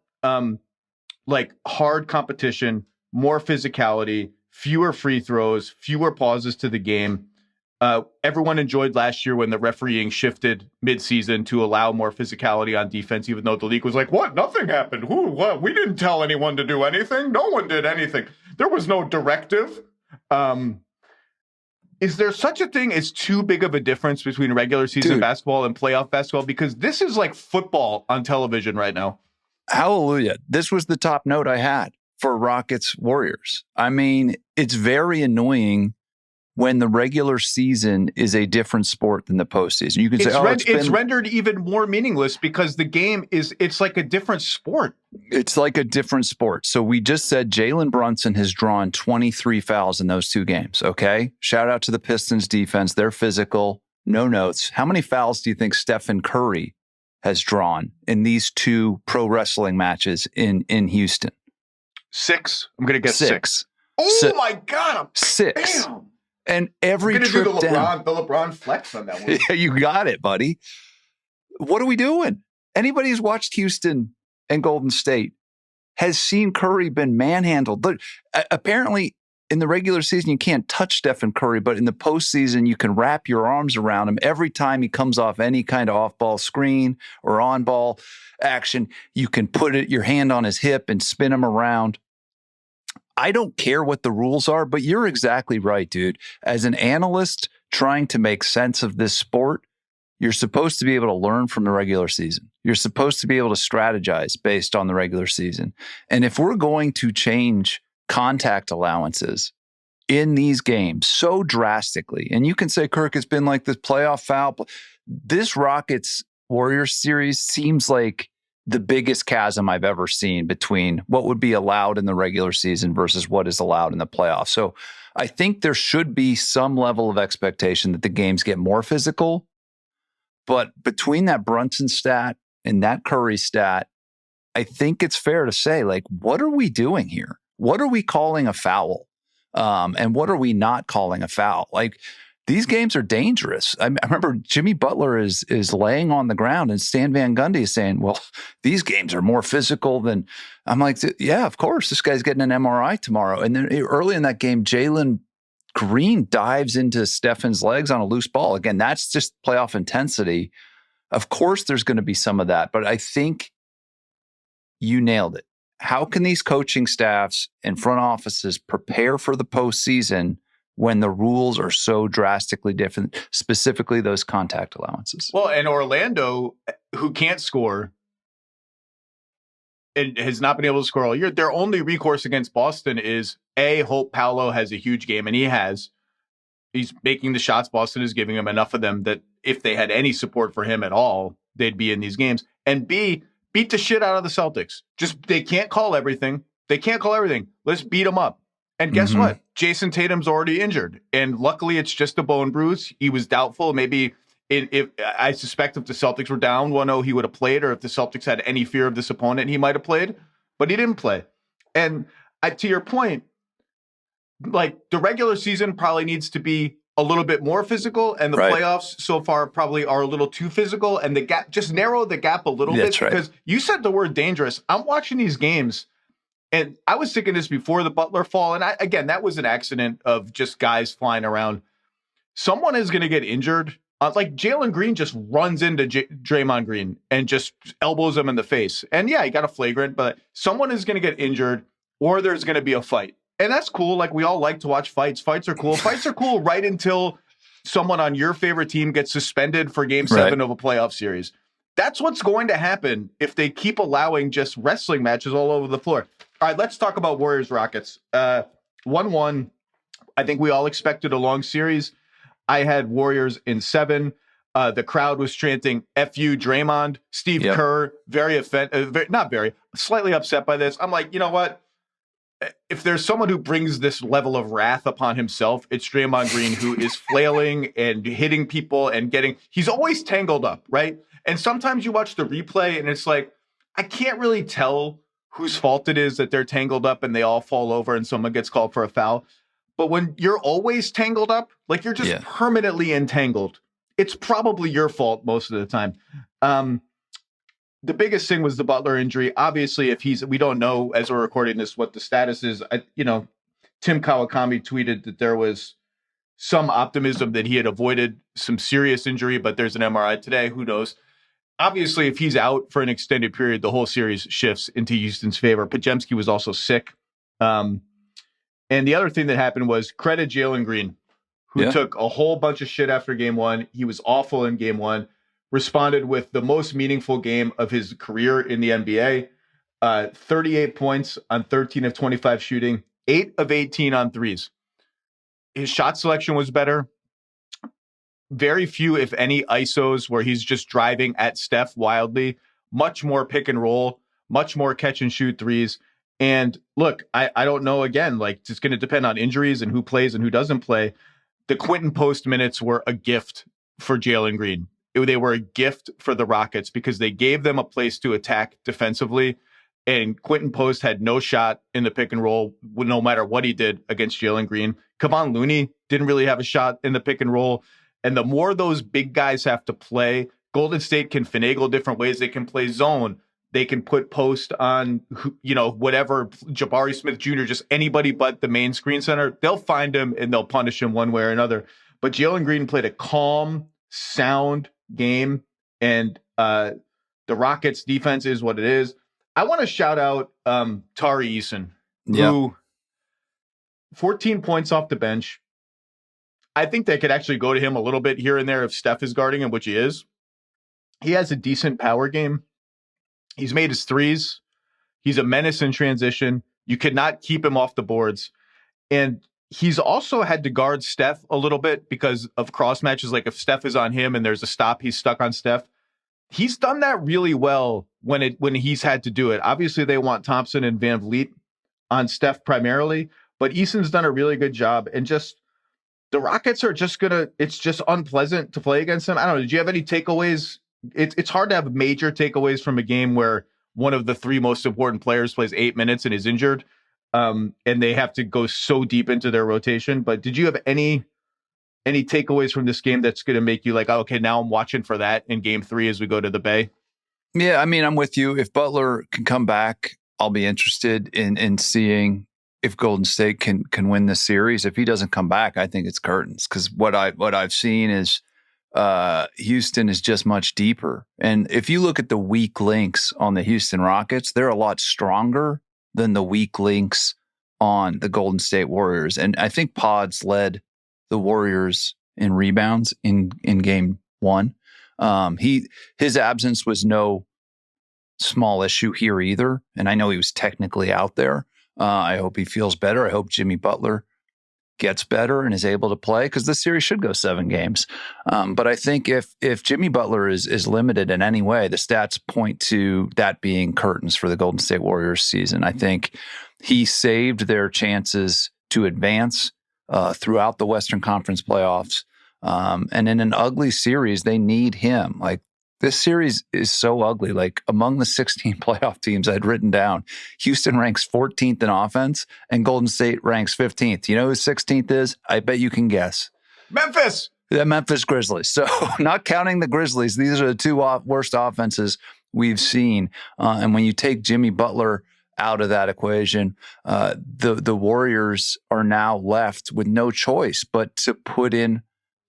like hard competition, more physicality, fewer free throws, fewer pauses to the game. Everyone enjoyed last year when the refereeing shifted midseason to allow more physicality on defense, even though the league was like, what? Nothing happened. What? We didn't tell anyone to do anything. No one did anything. There was no directive. Is there such a thing as too big of a difference between regular season basketball and playoff basketball? Because this is like football on television right now. Hallelujah. This was the top note I had for Rockets Warriors. I mean, it's very annoying when the regular season is a different sport than the postseason. You can say, it's rendered even more meaningless because the game it's like a different sport. It's like a different sport. So we just said Jalen Brunson has drawn 23 fouls in those 2 games, okay? Shout out to the Pistons defense. They're physical, no notes. How many fouls do you think Stephen Curry has drawn in these 2 pro wrestling matches in Houston? 6. I'm going to guess 6. Oh, my God. 6. Damn. And every trip down. The LeBron flex on that one. Yeah, you got it, buddy. What are we doing? Anybody who's watched Houston and Golden State has seen Curry been manhandled. Apparently, in the regular season, you can't touch Stephen Curry, but in the postseason, you can wrap your arms around him. Every time he comes off any kind of off-ball screen or on-ball action, you can put your hand on his hip and spin him around. I don't care what the rules are, but you're exactly right, dude. As an analyst trying to make sense of this sport, you're supposed to be able to learn from the regular season. You're supposed to be able to strategize based on the regular season. And if we're going to change contact allowances in these games so drastically, and you can say, Kirk, it's been like this playoff foul. This Rockets Warriors series seems like the biggest chasm I've ever seen between what would be allowed in the regular season versus what is allowed in the playoffs. So I think there should be some level of expectation that the games get more physical. But between that Brunson stat and that Curry stat, I think it's fair to say, like, what are we doing here? What are we calling a foul? And what are we not calling a foul? Like, these games are dangerous. I remember Jimmy Butler is laying on the ground and Stan Van Gundy is saying, well, these games are more physical than, I'm like, yeah, of course, this guy's getting an MRI tomorrow. And then early in that game, Jalen Green dives into Stefan's legs on a loose ball. Again, that's just playoff intensity. Of course, there's going to be some of that, but I think you nailed it. How can these coaching staffs and front offices prepare for the postseason when the rules are so drastically different, specifically those contact allowances? Well, and Orlando, who can't score and has not been able to score all year, their only recourse against Boston is hope Paolo has a huge game, and he has. He's making the shots. Boston is giving him enough of them that if they had any support for him at all, they'd be in these games. And B, beat the shit out of the Celtics. They can't call everything. Let's beat them up. And guess what? Jason Tatum's already injured. And luckily, it's just a bone bruise. He was doubtful. Maybe if I suspect if the Celtics were down 1-0, he would have played. Or if the Celtics had any fear of this opponent, he might have played. But he didn't play. And to your point, like, the regular season probably needs to be a little bit more physical. And the playoffs so far probably are a little too physical. And the gap, just narrow the gap a little bit. Because you said the word dangerous. I'm watching these games. And I was thinking this before the Butler fall. And again, that was an accident of just guys flying around. Someone is going to get injured. Like Jalen Green just runs into Draymond Green and just elbows him in the face. And yeah, he got a flagrant, but someone is going to get injured or there's going to be a fight. And that's cool. Like, we all like to watch fights. Fights are cool. Fights are cool right until someone on your favorite team gets suspended for game 7 of a playoff series. That's what's going to happen if they keep allowing just wrestling matches all over the floor. All right, let's talk about Warriors-Rockets. 1-1. I think we all expected a long series. I had Warriors in 7. The crowd was chanting, F you, Draymond. Steve Kerr, slightly upset by this. I'm like, you know what? If there's someone who brings this level of wrath upon himself, it's Draymond Green, who is flailing and hitting people and he's always tangled up, right? And sometimes you watch the replay and it's like, I can't really tell whose fault it is that they're tangled up and they all fall over and someone gets called for a foul. But when you're always tangled up, like you're just permanently entangled, it's probably your fault most of the time. The biggest thing was the Butler injury. Obviously, we don't know as we're recording this what the status is. Tim Kawakami tweeted that there was some optimism that he had avoided some serious injury, but there's an MRI today. Who knows? Obviously, if he's out for an extended period, the whole series shifts into Houston's favor. Podziemski was also sick. And the other thing that happened was credit Jalen Green, who took a whole bunch of shit after game one. He was awful in game one, responded with the most meaningful game of his career in the NBA. 38 points on 13 of 25 shooting, 8 of 18 on threes. His shot selection was better. Very few, if any, ISOs where he's just driving at Steph wildly. Much more pick and roll, much more catch and shoot threes. And look, I don't know, again, like it's going to depend on injuries and who plays and who doesn't play. The Quentin Post minutes were a gift for Jalen Green. They were a gift for the Rockets because they gave them a place to attack defensively. And Quentin Post had no shot in the pick and roll, no matter what he did against Jalen Green. Kevon Looney didn't really have a shot in the pick and roll. And the more those big guys have to play, Golden State can finagle different ways. They can play zone. They can put Post on, whatever, Jabari Smith Jr., just anybody but the main screen center. They'll find him and they'll punish him one way or another. But Jalen Green played a calm, sound game. And the Rockets defense is what it is. I want to shout out Tari Eason, who 14 points off the bench. I think they could actually go to him a little bit here and there if Steph is guarding him, which he is. He has a decent power game. He's made his threes. He's a menace in transition. You could not keep him off the boards. And he's also had to guard Steph a little bit because of cross matches. Like if Steph is on him and there's a stop, he's stuck on Steph. He's done that really well when he's had to do it. Obviously, they want Thompson and Van Vliet on Steph primarily, but Eason's done a really good job. And just the Rockets are just it's just unpleasant to play against them. I don't know. Did you have any takeaways? It's hard to have major takeaways from a game where one of the three most important players plays 8 minutes and is injured, and they have to go so deep into their rotation. But did you have any takeaways from this game that's going to make you like, oh, okay, now I'm watching for that in game 3 as we go to the Bay? Yeah, I mean, I'm with you. If Butler can come back, I'll be interested in seeing if Golden State can win this series. If he doesn't come back, I think it's curtains, because what I've seen is Houston is just much deeper. And if you look at the weak links on the Houston Rockets, they're a lot stronger than the weak links on the Golden State Warriors. And I think Pods led the Warriors in rebounds in game 1. His absence was no small issue here either. And I know he was technically out there. I hope he feels better. I hope Jimmy Butler gets better and is able to play, because this series should go 7 games. But I think if Jimmy Butler is limited in any way, the stats point to that being curtains for the Golden State Warriors season. I think he saved their chances to advance throughout the Western Conference playoffs. And in an ugly series, they need him. Like, this series is so ugly. Like, among the 16 playoff teams I'd written down, Houston ranks 14th in offense and Golden State ranks 15th. You know who 16th is? I bet you can guess. Memphis. The Memphis Grizzlies. So not counting the Grizzlies, these are the 2 worst offenses we've seen. And when you take Jimmy Butler out of that equation, the Warriors are now left with no choice but to put in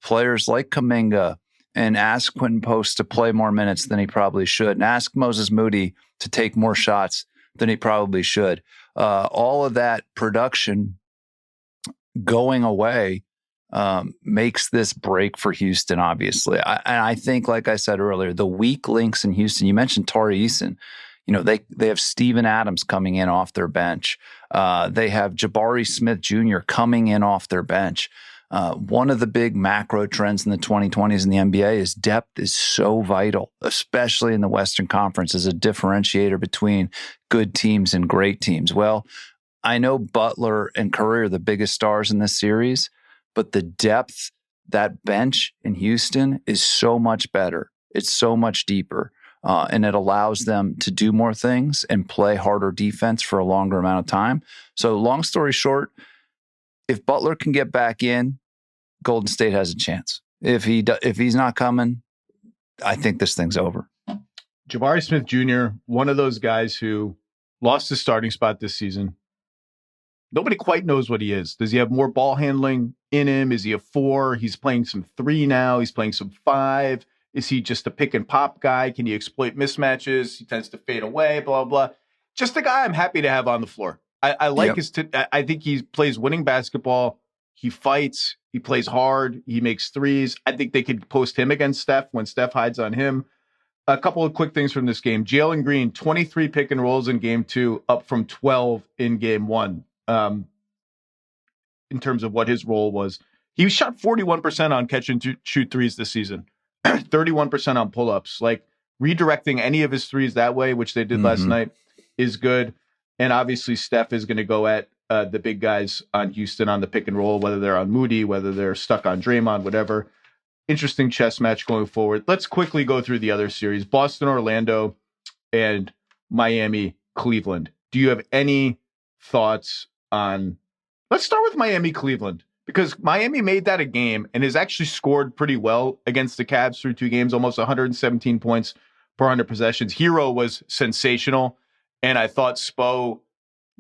players like Kuminga and ask Quentin Post to play more minutes than he probably should, and ask Moses Moody to take more shots than he probably should. All of that production going away makes this break for Houston, obviously. I think, like I said earlier, the weak links in Houston, you mentioned Tari Eason. You know, they have Steven Adams coming in off their bench. They have Jabari Smith Jr. coming in off their bench. One of the big macro trends in the 2020s in the NBA is depth is so vital, especially in the Western Conference, as a differentiator between good teams and great teams. Well, I know Butler and Curry are the biggest stars in this series, but the depth, that bench in Houston is so much better. It's so much deeper. and it allows them to do more things and play harder defense for a longer amount of time. So long story short, if Butler can get back in, Golden State has a chance. If he's not coming, I think this thing's over. Jabari Smith Jr., one of those guys who lost his starting spot this season. Nobody quite knows what he is. Does he have more ball handling in him? Is he a 4? He's playing some 3 now. He's playing some 5. Is he just a pick and pop guy? Can he exploit mismatches? He tends to fade away, blah, blah. Just a guy I'm happy to have on the floor. I like I think he plays winning basketball. He fights. He plays hard. He makes threes. I think they could post him against Steph when Steph hides on him. A couple of quick things from this game. Jalen Green, 23 pick and rolls in game 2, up from 12 in game 1. In terms of what his role was, he shot 41% on catch and shoot threes this season, 31% on pull-ups. Like, redirecting any of his threes that way, which they did last night, is good. And obviously Steph is going to go at the big guys on Houston on the pick and roll, whether they're on Moody, whether they're stuck on Draymond, whatever. Interesting chess match going forward. Let's quickly go through the other series. Boston, Orlando, and Miami, Cleveland. Do you have any thoughts on... Let's start with Miami, Cleveland, because Miami made that a game and has actually scored pretty well against the Cavs through 2 games, almost 117 points per 100 possessions. Hero was sensational. And I thought Spo,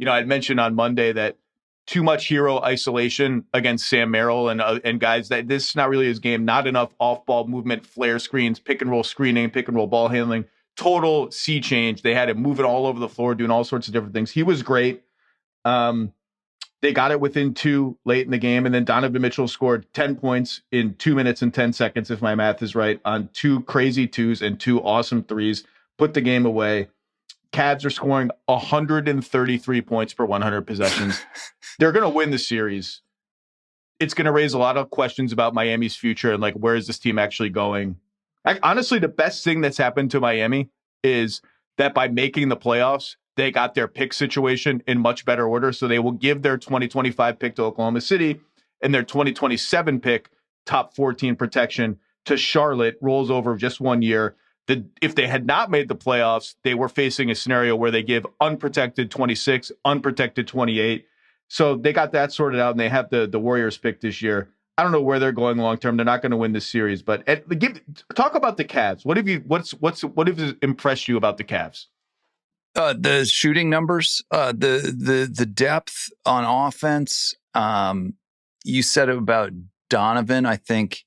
I'd mentioned on Monday that too much hero isolation against Sam Merrill and guys, that this is not really his game. Not enough off-ball movement, flare screens, pick and roll screening, pick and roll ball handling. Total sea change. They had him moving all over the floor, doing all sorts of different things. He was great. They got it within 2 late in the game, and then Donovan Mitchell scored 10 points in 2 minutes and 10 seconds, if my math is right, on 2 crazy 2s and 2 awesome 3s. Put the game away. Cavs are scoring 133 points per 100 possessions. They're going to win the series. It's going to raise a lot of questions about Miami's future and, like, where is this team actually going? Honestly, the best thing that's happened to Miami is that by making the playoffs, they got their pick situation in much better order. So they will give their 2025 pick to Oklahoma City and their 2027 pick, top 14 protection, to Charlotte. Rolls over just 1 year. If they had not made the playoffs, they were facing a scenario where they give unprotected 26, unprotected 28. So they got that sorted out, and they have the Warriors pick this year. I don't know where they're going long term. They're not going to win this series, but talk about the Cavs. What have impressed you about the Cavs? The shooting numbers, the depth on offense. You said it about Donovan. I think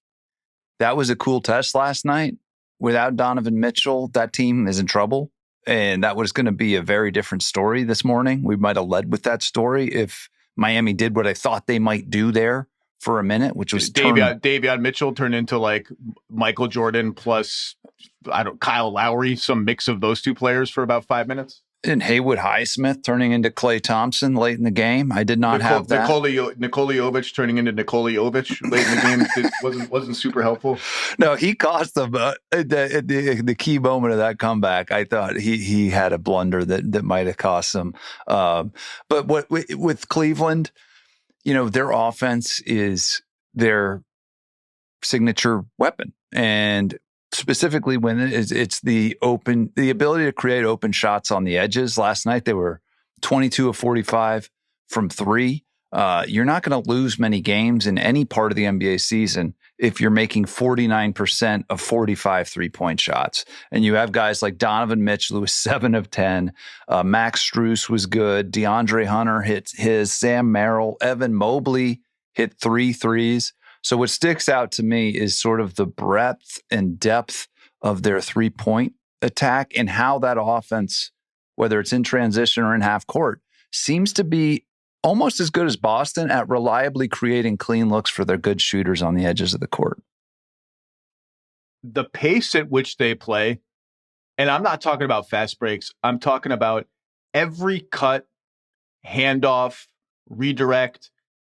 that was a cool test last night. Without Donovan Mitchell, that team is in trouble. And that was going to be a very different story this morning. We might have led with that story if Miami did what I thought they might do there for a minute, which was Davion Mitchell turned into like Michael Jordan plus, Kyle Lowry, some mix of those two players for about 5 minutes. And Haywood Highsmith turning into Klay Thompson late in the game. I did not have that. Nikola Jovic turning into Nikola Jovic late in the game wasn't super helpful. No, he cost them the key moment of that comeback. I thought he had a blunder that might have cost them. But with Cleveland, their offense is their signature weapon, and specifically when it's the ability to create open shots on the edges. Last night, they were 22 of 45 from 3. You're not going to lose many games in any part of the NBA season if you're making 49% of 45 3-point shots. And you have guys like Donovan Mitchell, who was 7 of 10. Max Strus was good. DeAndre Hunter hit his. Sam Merrill. Evan Mobley hit 3 threes. So what sticks out to me is sort of the breadth and depth of their 3-point attack and how that offense, whether it's in transition or in half court, seems to be almost as good as Boston at reliably creating clean looks for their good shooters on the edges of the court. The pace at which they play, and I'm not talking about fast breaks, I'm talking about every cut, handoff, redirect,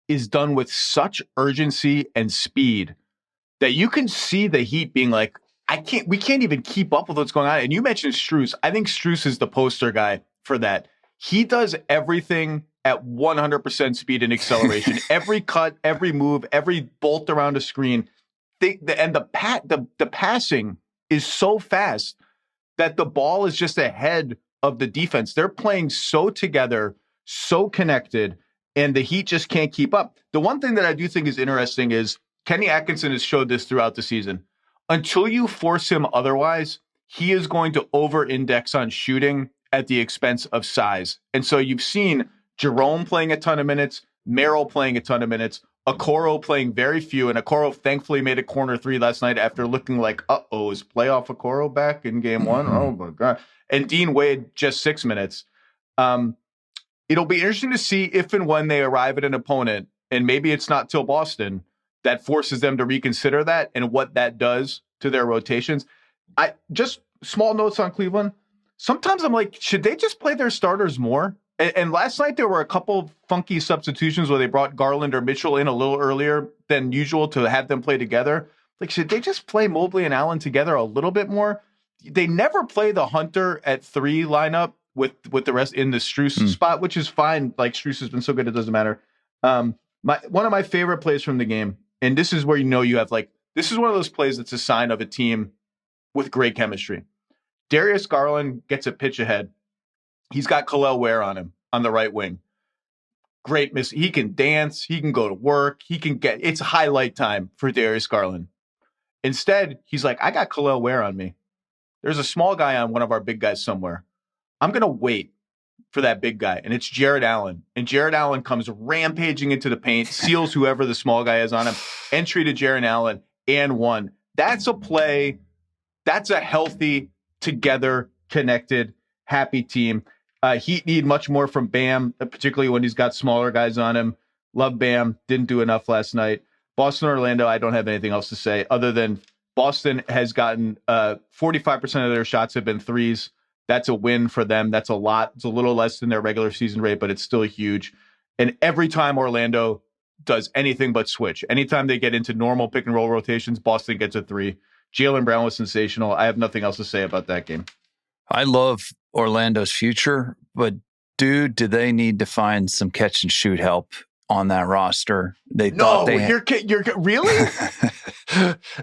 is done with such urgency and speed that you can see the Heat being like, we can't even keep up with what's going on. And you mentioned Strus. I think Strus is the poster guy for that. He does everything at 100% speed and acceleration. Every cut, every move, every bolt around a screen. The passing is so fast that the ball is just ahead of the defense. They're playing so together, so connected, and the Heat just can't keep up. The one thing that I do think is interesting is Kenny Atkinson has showed this throughout the season. Until you force him otherwise, he is going to over-index on shooting at the expense of size. And so you've seen Jerome playing a ton of minutes, Merrill playing a ton of minutes, Okoro playing very few, and Okoro thankfully made a corner three last night after looking like, is playoff Okoro back in game one? Oh, my God. And Dean Wade, just 6 minutes. It'll be interesting to see if and when they arrive at an opponent, and maybe it's not till Boston, that forces them to reconsider that and what that does to their rotations. Just small notes on Cleveland. Sometimes I'm like, should they just play their starters more? And last night there were a couple funky substitutions where they brought Garland or Mitchell in a little earlier than usual to have them play together. Like, should they just play Mobley and Allen together a little bit more? They never play the Hunter at 3 lineup with the rest in the Strus spot, which is fine. Like, Strus has been so good, it doesn't matter. One of my favorite plays from the game, and this is where you have this is one of those plays that's a sign of a team with great chemistry. Darius Garland gets a pitch ahead. He's got Khalil Ware on him on the right wing. Great miss. He can dance. He can go to work. It's highlight time for Darius Garland. Instead, he's like, I got Khalil Ware on me. There's a small guy on one of our big guys somewhere. I'm going to wait for that big guy. And it's Jared Allen. And Jared Allen comes rampaging into the paint, seals whoever the small guy is on him. Entry to Jared Allen and one. That's a play. That's a healthy, together, connected, happy team. Heat need much more from Bam, particularly when he's got smaller guys on him. Love Bam. Didn't do enough last night. Boston, Orlando, I don't have anything else to say other than Boston has gotten 45% of their shots have been threes. That's a win for them. That's a lot. It's a little less than their regular season rate, but it's still huge. And every time Orlando does anything but switch, anytime they get into normal pick and roll rotations, Boston gets a 3. Jaylen Brown was sensational. I have nothing else to say about that game. I love Orlando's future, but dude, do they need to find some catch and shoot help on that roster? You're really?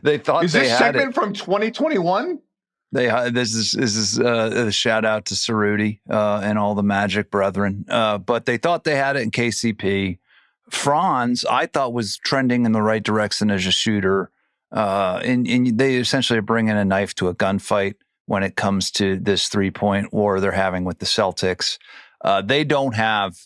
They thought is this segment from 2021? This is a shout out to Cerruti and all the Magic brethren. But they thought they had it in KCP. Franz, I thought, was trending in the right direction as a shooter. And they essentially are bringing a knife to a gunfight when it comes to this 3-point war they're having with the Celtics. They don't have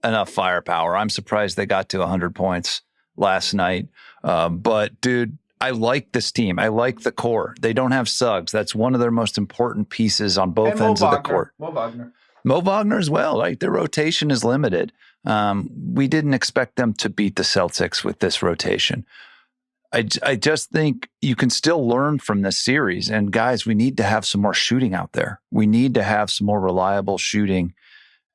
enough firepower. I'm surprised they got to 100 points last night. But, dude, I like this team. I like the core. They don't have Suggs. That's one of their most important pieces on both ends of the court. Mo Wagner as well. Like, their rotation is limited. We didn't expect them to beat the Celtics with this rotation. I just think you can still learn from this series. And guys, we need to have some more shooting out there. We need to have some more reliable shooting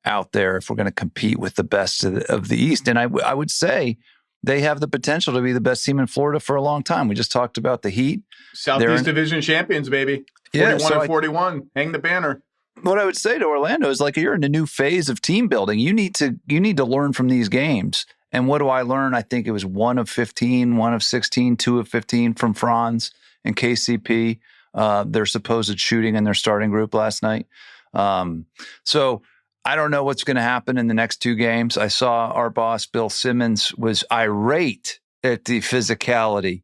out there if we're going to compete with the best of the East. And I would say they have the potential to be the best team in Florida for a long time. We just talked about the Heat. Southeast Division champions, baby. 41-41. Hang the banner. What I would say to Orlando is, like, you're in a new phase of team building. You need to learn from these games. And what do I learn? I think it was 1 of 15, 1 of 16, 2 of 15 from Franz and KCP, their supposed shooting in their starting group last night. So I don't know what's going to happen in the next 2 games. I saw our boss, Bill Simmons, was irate at the physicality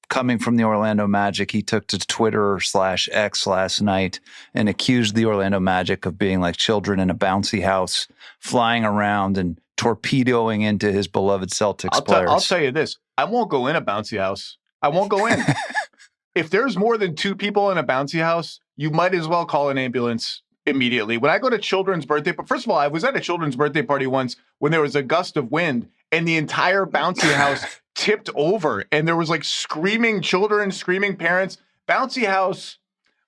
coming from the Orlando Magic. He took to Twitter/X last night and accused the Orlando Magic of being like children in a bouncy house, flying around and torpedoing into his beloved Celtics players. I'll tell you this. I won't go in a bouncy house. I won't go in. If there's more than 2 people in a bouncy house, you might as well call an ambulance immediately. When I go to children's birthday, but first of all, I was at a children's birthday party once when there was a gust of wind and the entire bouncy house tipped over and there was like screaming children, screaming parents. Bouncy house.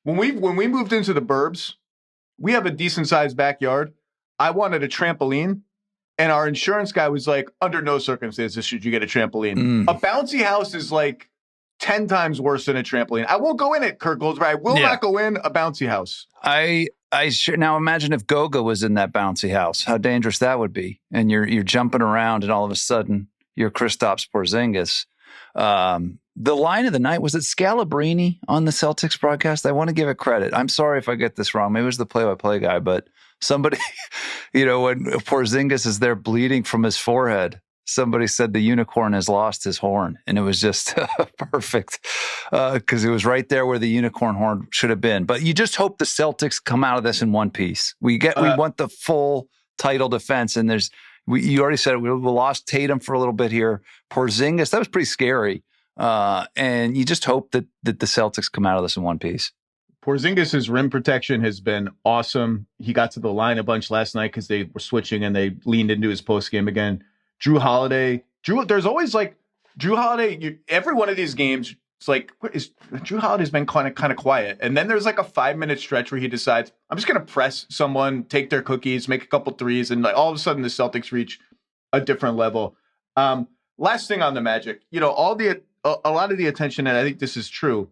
When we moved into the burbs, we have a decent sized backyard. I wanted a trampoline. And our insurance guy was like, under no circumstances should you get a trampoline. A bouncy house is like 10 times worse than a trampoline. I won't go in it, Kirk Goldsberry. I will not go in a bouncy house. Now imagine if Goga was in that bouncy house, how dangerous that would be. And you're jumping around and all of a sudden you're Kristaps Porzingis. the line of the night, was it Scalabrini on the Celtics broadcast? I want to give it credit. I'm sorry if I get this wrong. Maybe it was the play-by-play guy, but somebody, when Porzingis is there bleeding from his forehead, somebody said the unicorn has lost his horn. And it was just perfect because it was right there where the unicorn horn should have been. But you just hope the Celtics come out of this in one piece. We want the full title defense. And you already said it, we lost Tatum for a little bit here. Porzingis, that was pretty scary. And you just hope that the Celtics come out of this in one piece. Porzingis' rim protection has been awesome. He got to the line a bunch last night because they were switching and they leaned into his post game again. Drew Holiday. There's always Drew Holiday. Every one of these games, it's like, Drew Holiday's been kind of quiet. And then there's like a 5-minute stretch where he decides, I'm just going to press someone, take their cookies, make a couple threes. And all of a sudden the Celtics reach a different level. Last thing on the Magic, a lot of the attention, and I think this is true.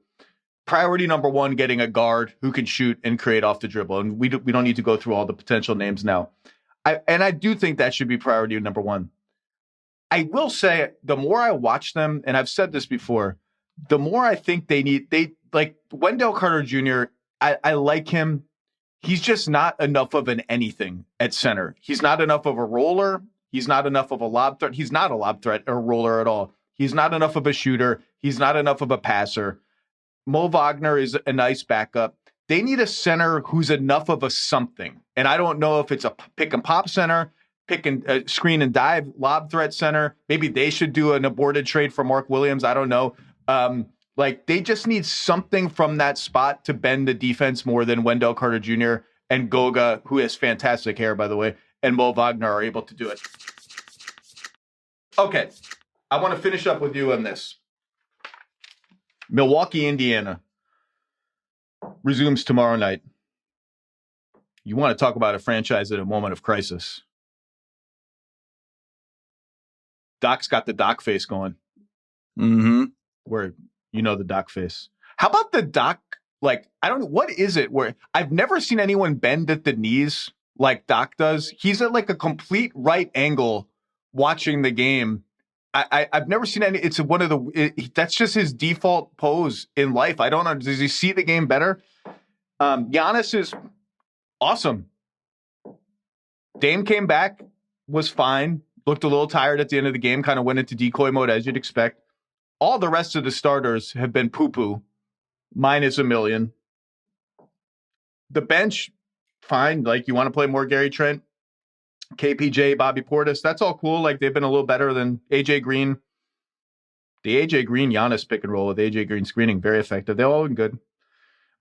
Priority number one, getting a guard who can shoot and create off the dribble. And we don't need to go through all the potential names now. I do think that should be priority number one. I will say the more I watch them, and I've said this before, the more I think they like Wendell Carter Jr. I like him. He's just not enough of an anything at center. He's not enough of a roller. He's not enough of a lob threat. He's not a lob threat or roller at all. He's not enough of a shooter. He's not enough of a passer. Mo Wagner is a nice backup. They need a center who's enough of a something. And I don't know if it's a pick and pop center, pick and screen and dive lob threat center. Maybe they should do an aborted trade for Mark Williams. I don't know. They just need something from that spot to bend the defense more than Wendell Carter Jr. and Goga, who has fantastic hair, by the way, and Mo Wagner are able to do it. Okay. I want to finish up with you on this. Milwaukee, Indiana resumes tomorrow night. You want to talk about a franchise at a moment of crisis. Doc's got the Doc face going. Mm-hmm. Where the Doc face. How about the Doc? What is it where I've never seen anyone bend at the knees like Doc does. He's at a complete right angle watching the game. I've never seen any. It's one of that's just his default pose in life. I don't know. Does he see the game better? Giannis is awesome. Dame came back, was fine. Looked a little tired at the end of the game. Kind of went into decoy mode as you'd expect. All the rest of the starters have been poo-poo, minus a million. The bench, fine. You want to play more Gary Trent, KPJ, Bobby Portis. That's all cool. They've been a little better than AJ Green. The AJ Green Giannis pick and roll with AJ Green screening, very effective. They've all been good.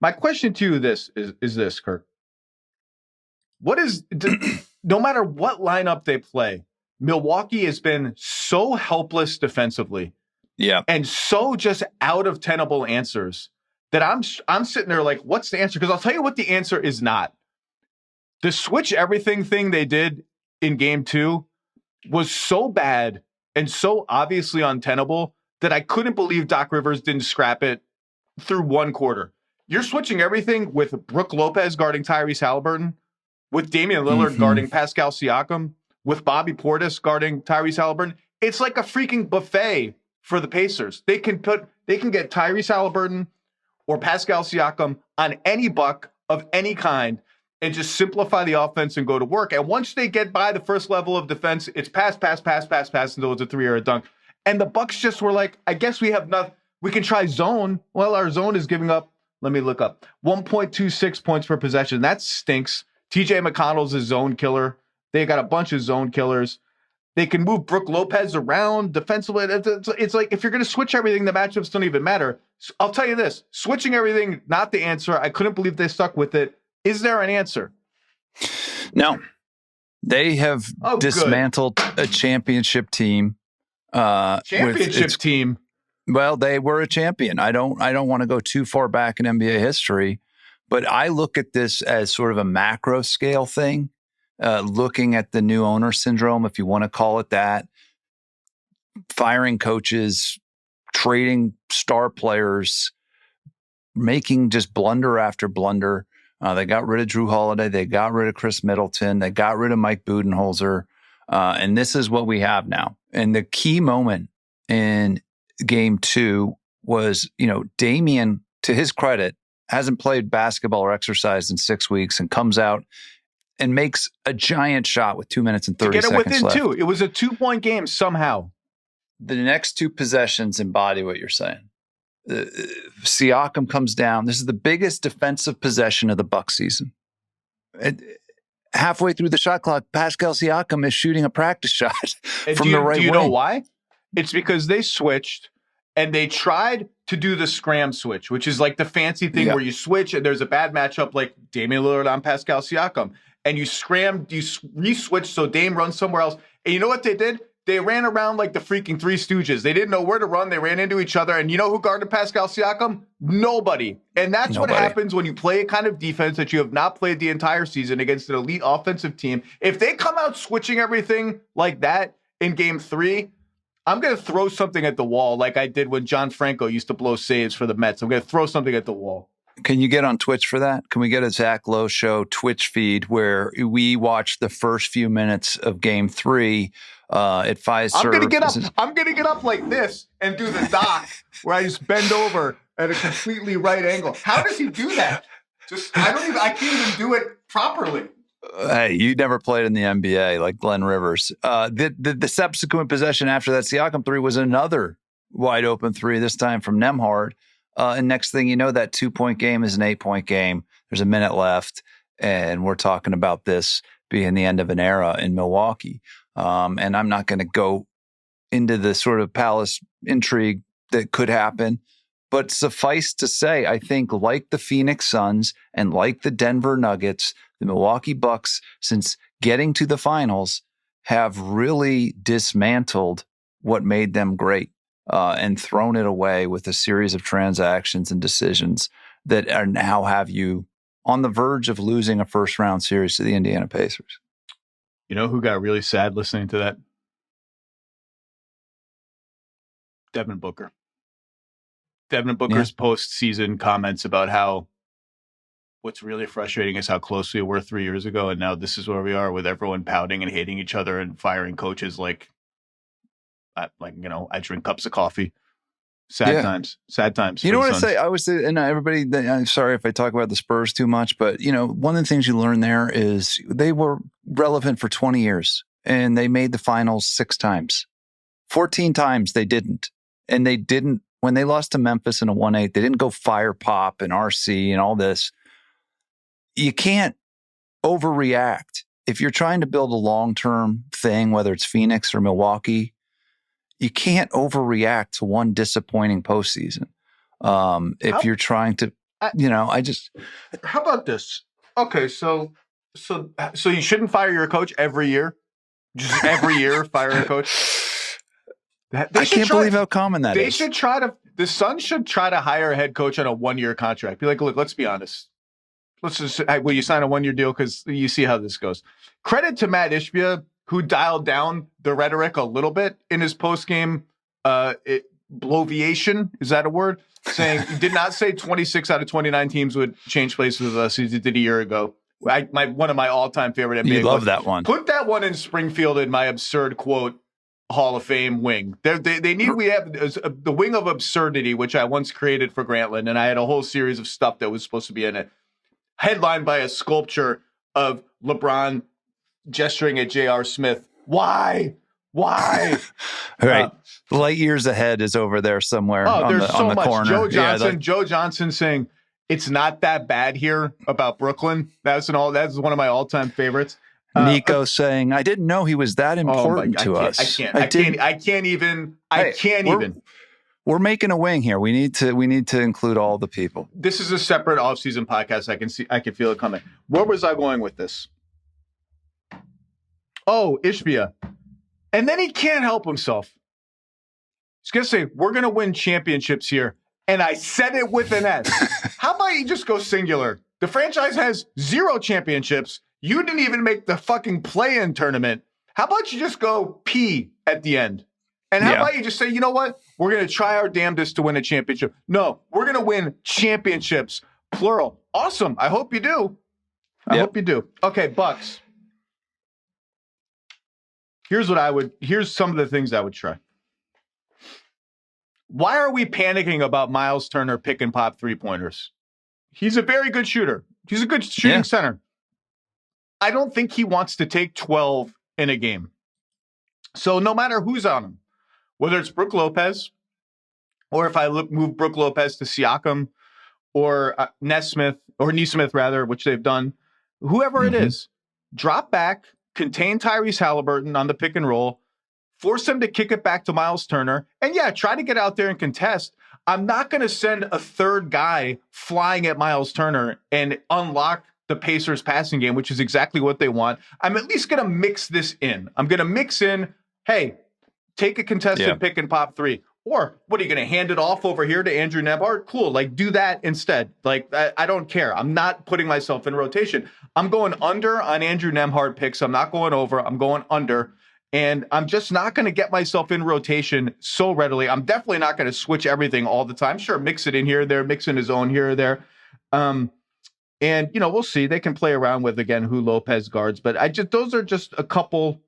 My question to you is this, Kirk. No matter what lineup they play, Milwaukee has been so helpless defensively. Yeah. And so just out of tenable answers that I'm sitting there what's the answer? Because I'll tell you what the answer is not. The switch everything thing they did in game 2 was so bad and so obviously untenable that I couldn't believe Doc Rivers didn't scrap it through one quarter. You're switching everything with Brook Lopez guarding Tyrese Halliburton, with Damian Lillard guarding Pascal Siakam, with Bobby Portis guarding Tyrese Halliburton. It's like a freaking buffet for the Pacers. They can get Tyrese Halliburton or Pascal Siakam on any buck of any kind and just simplify the offense and go to work. And once they get by the first level of defense, it's pass until it's a 3 or a dunk. And the Bucks just were like, I guess we have nothing. We can try zone. Well, our zone is giving up, let me look up, 1.26 points per possession. That stinks. TJ McConnell's a zone killer. They got a bunch of zone killers. They can move Brook Lopez around defensively. It's like if you're going to switch everything, the matchups don't even matter. I'll tell you this. Switching everything, not the answer. I couldn't believe they stuck with it. Is there an answer? No. They have dismantled a championship team. Team. Well, they were a champion. I don't want to go too far back in NBA history, but I look at this as sort of a macro scale thing. Looking at the new owner syndrome, if you want to call it that, firing coaches, trading star players, making just blunder after blunder. They got rid of Drew Holiday. They got rid of Chris Middleton. They got rid of Mike Budenholzer. And this is what we have now. And the key moment in game 2 was, Damian, to his credit, hasn't played basketball or exercised in 6 weeks and comes out and makes a giant shot with 2 minutes and 30 to get it seconds within left. 2. It was a 2-point game somehow. The next 2 possessions embody what you're saying. Siakam comes down. This is the biggest defensive possession of the Bucks season. Halfway through the shot clock, Pascal Siakam is shooting a practice shot from the right wing. Do you know why? It's because they switched and they tried to do the scram switch, which is like the fancy thing where you switch and there's a bad matchup like Damian Lillard on Pascal Siakam. And you re-switch so Dame runs somewhere else. And you know what they did? They ran around like the freaking Three Stooges. They didn't know where to run. They ran into each other. And you know who guarded Pascal Siakam? Nobody. And that's what happens when you play a kind of defense that you have not played the entire season against an elite offensive team. If they come out switching everything like that in game 3, I'm going to throw something at the wall like I did when John Franco used to blow saves for the Mets. I'm going to throw something at the wall. Can you get on Twitch for that? Can we get a Zach Lowe Show Twitch feed where we watch the first few minutes of game 3 at Pfizer? I'm going to get up like this and do the dock where I just bend over at a completely right angle. How does he do that? I can't even do it properly. Hey, you never played in the NBA like Glenn Rivers. The subsequent possession after that Siakam 3 was another wide open 3, this time from Nembhard. And next thing you know, that 2-point game is an 8-point game. There's a minute left, and we're talking about this being the end of an era in Milwaukee. And I'm not going to go into the sort of palace intrigue that could happen. But suffice to say, I think like the Phoenix Suns and like the Denver Nuggets, the Milwaukee Bucks, since getting to the finals, have really dismantled what made them great. And thrown it away with a series of transactions and decisions that are now have you on the verge of losing a first-round series to the Indiana Pacers. You know who got really sad listening to that? Devin Booker. Devin Booker's post-season comments about how what's really frustrating is how close we were 3 years ago, and now this is where we are with everyone pouting and hating each other and firing coaches like I drink cups of coffee. Sad times. You know what I say? I always say, and everybody, I'm sorry if I talk about the Spurs too much, but one of the things you learn there is they were relevant for 20 years and they made the finals 6 times. 14 times they didn't. And they didn't, when they lost to Memphis in a 1-8, they didn't go fire Pop and RC and all this. You can't overreact. If you're trying to build a long-term thing, whether it's Phoenix or Milwaukee, you can't overreact to one disappointing postseason. If you're trying to, How about this? Okay, so you shouldn't fire your coach every year. Just every year, fire a coach. I can't believe how common that is. The Suns should try to hire a head coach on a 1-year contract. Be like, look, let's be honest. Will you sign a 1-year deal? Because you see how this goes. Credit to Matt Ishbia, who dialed down the rhetoric a little bit in his post-game bloviation. Is that a word? Saying he did not say 26 out of 29 teams would change places with us as he did a year ago. One of my all-time favorite NBA. You love that one. Put that one in Springfield in my absurd quote Hall of Fame wing. We have the wing of absurdity, which I once created for Grantland, and I had a whole series of stuff that was supposed to be in it. Headlined by a sculpture of LeBron gesturing at J.R. Smith. Why? Right. Light years ahead is over there somewhere on the corner. Joe Johnson saying, it's not that bad here about Brooklyn. That's one of my all-time favorites. Nico saying, I didn't know he was that important to us. I can't even. We're making a wing here. We need to include all the people. This is a separate off-season podcast. I can feel it coming. Where was I going with this? Oh, Ishbia. And then he can't help himself. He's going to say, we're going to win championships here. And I said it with an S. How about you just go singular? The franchise has 0 championships. You didn't even make the fucking play-in tournament. How about you just go P at the end? And how about you just say, you know what? We're going to try our damnedest to win a championship. No, we're going to win championships, plural. Awesome. I hope you do. I hope you do. Okay, Bucks. Here's some of the things I would try. Why are we panicking about Miles Turner pick and pop 3-pointers? He's a very good shooter. He's a good shooting center. I don't think he wants to take 12 in a game. So no matter who's on him, whether it's Brook Lopez, or if I move Brook Lopez to Siakam, or Nesmith, rather, which they've done, whoever it is, drop back, contain Tyrese Halliburton on the pick and roll, force him to kick it back to Miles Turner, and try to get out there and contest. I'm not going to send a third guy flying at Miles Turner and unlock the Pacers passing game, which is exactly what they want. I'm at least going to mix this in. I'm going to mix in, hey, take a contested pick and pop 3. Or what, are you going to hand it off over here to Andrew Nembhard? Cool. Like, do that instead. Like, I don't care. I'm not putting myself in rotation. I'm going under on Andrew Nembhard picks. I'm not going over. I'm going under. And I'm just not going to get myself in rotation so readily. I'm definitely not going to switch everything all the time. Sure, mix it in here or there, mix in his own here or there. And, we'll see. They can play around with, again, who Lopez guards. But those are just a couple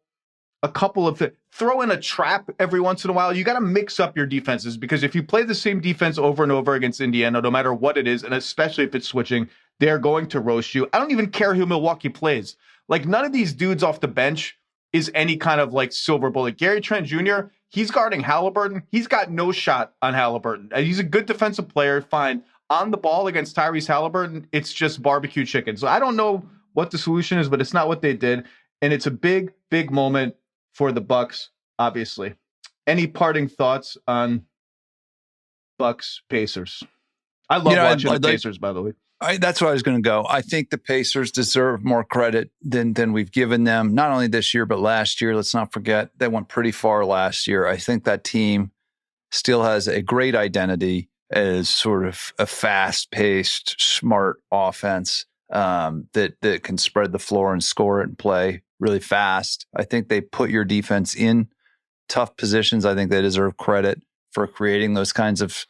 of throw in a trap every once in a while. You got to mix up your defenses, because if you play the same defense over and over against Indiana, no matter what it is, and especially if it's switching, they're going to roast you. I don't even care who Milwaukee plays. Like, none of these dudes off the bench is any kind of like silver bullet. Gary Trent Jr., he's guarding Halliburton. He's got no shot on Halliburton. He's a good defensive player, fine. On the ball against Tyrese Halliburton, it's just barbecue chicken. So I don't know what the solution is, but it's not what they did. And it's a big, big moment for the Bucks, obviously. Any parting thoughts on Bucks Pacers? I love watching the Pacers, by the way. That's where I was going to go. I think the Pacers deserve more credit than we've given them, not only this year, but last year. Let's not forget they went pretty far last year. I think that team still has a great identity as sort of a fast-paced, smart offense that can spread the floor and score it and play really fast. I think they put your defense in tough positions. I think they deserve credit for creating those kinds of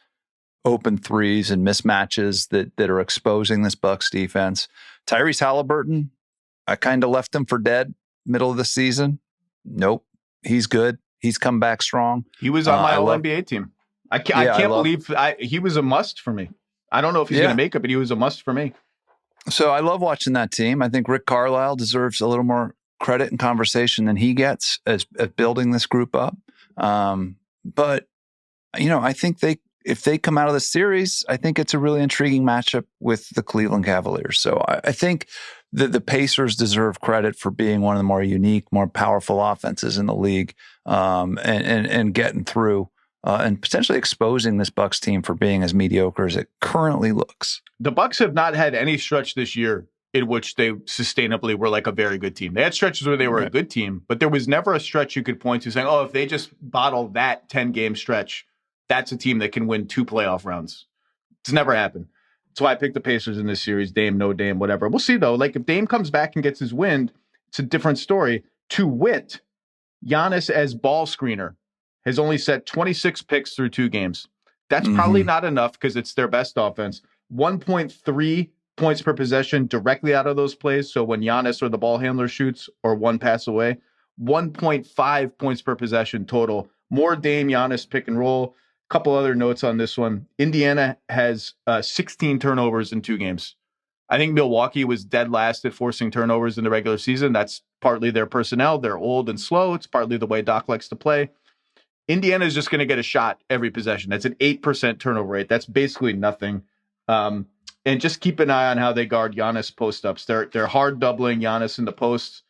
open threes and mismatches that are exposing this Bucks defense. Tyrese Halliburton, I kind of left him for dead middle of the season. Nope. He's good. He's come back strong. He was on my All-NBA team. I can't believe he was a must for me. I don't know if he's going to make it, but he was a must for me. So I love watching that team. I think Rick Carlisle deserves a little more credit and conversation than he gets as building this group up. But, I think if they come out of the series, I think it's a really intriguing matchup with the Cleveland Cavaliers. So I think that the Pacers deserve credit for being one of the more unique, more powerful offenses in the league, and getting through and potentially exposing this Bucks team for being as mediocre as it currently looks. The Bucks have not had any stretch this year in which they sustainably were like a very good team. They had stretches where they were a good team, but there was never a stretch you could point to saying, oh, if they just bottle that 10-game stretch, that's a team that can win 2 playoff rounds. It's never happened. That's why I picked the Pacers in this series. Dame, no Dame, whatever. We'll see, though. Like, if Dame comes back and gets his wind, it's a different story. To wit, Giannis as ball screener has only set 26 picks through 2 games. That's probably not enough because it's their best offense. 1.3 points per possession directly out of those plays. So when Giannis or the ball handler shoots or one pass away, 1.5 points per possession total. More Dame Giannis pick and roll. Couple other notes on this one. Indiana has 16 turnovers in 2 games. I think Milwaukee was dead last at forcing turnovers in the regular season. That's partly their personnel. They're old and slow. It's partly the way Doc likes to play. Indiana is just going to get a shot every possession. That's an 8% turnover rate. That's basically nothing. And just keep an eye on how they guard Giannis post-ups. They're hard doubling Giannis in the posts.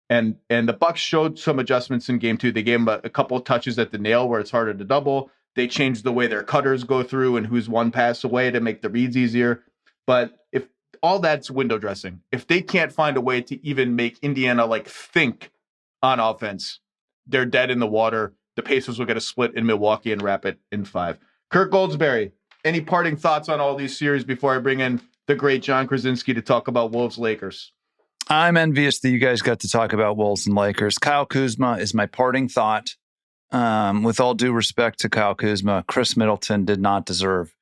And the Bucks showed some adjustments in game 2. They gave him a couple of touches at the nail where it's harder to double. They changed the way their cutters go through and who's one pass away to make the reads easier. But if all that's window dressing, if they can't find a way to even make Indiana think on offense, they're dead in the water. The Pacers will get a split in Milwaukee and wrap it in 5. Kirk Goldsberry, any parting thoughts on all these series before I bring in the great Jon Krawczynski to talk about Wolves-Lakers? I'm envious that you guys got to talk about Wolves and Lakers. Kyle Kuzma is my parting thought. With all due respect to Kyle Kuzma, Chris Middleton did not deserve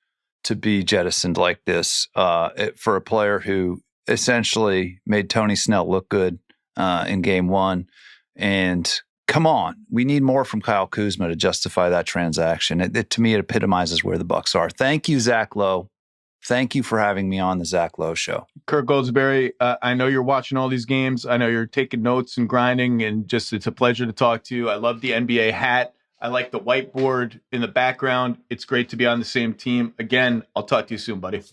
to be jettisoned like this for a player who essentially made Tony Snell look good in game 1 and come on. We need more from Kyle Kuzma to justify that transaction. To me, it epitomizes where the Bucks are. Thank you, Zach Lowe. Thank you for having me on the Zach Lowe Show. Kirk Goldsberry, I know you're watching all these games. I know you're taking notes and grinding, and just it's a pleasure to talk to you. I love the NBA hat. I like the whiteboard in the background. It's great to be on the same team. Again, I'll talk to you soon, buddy.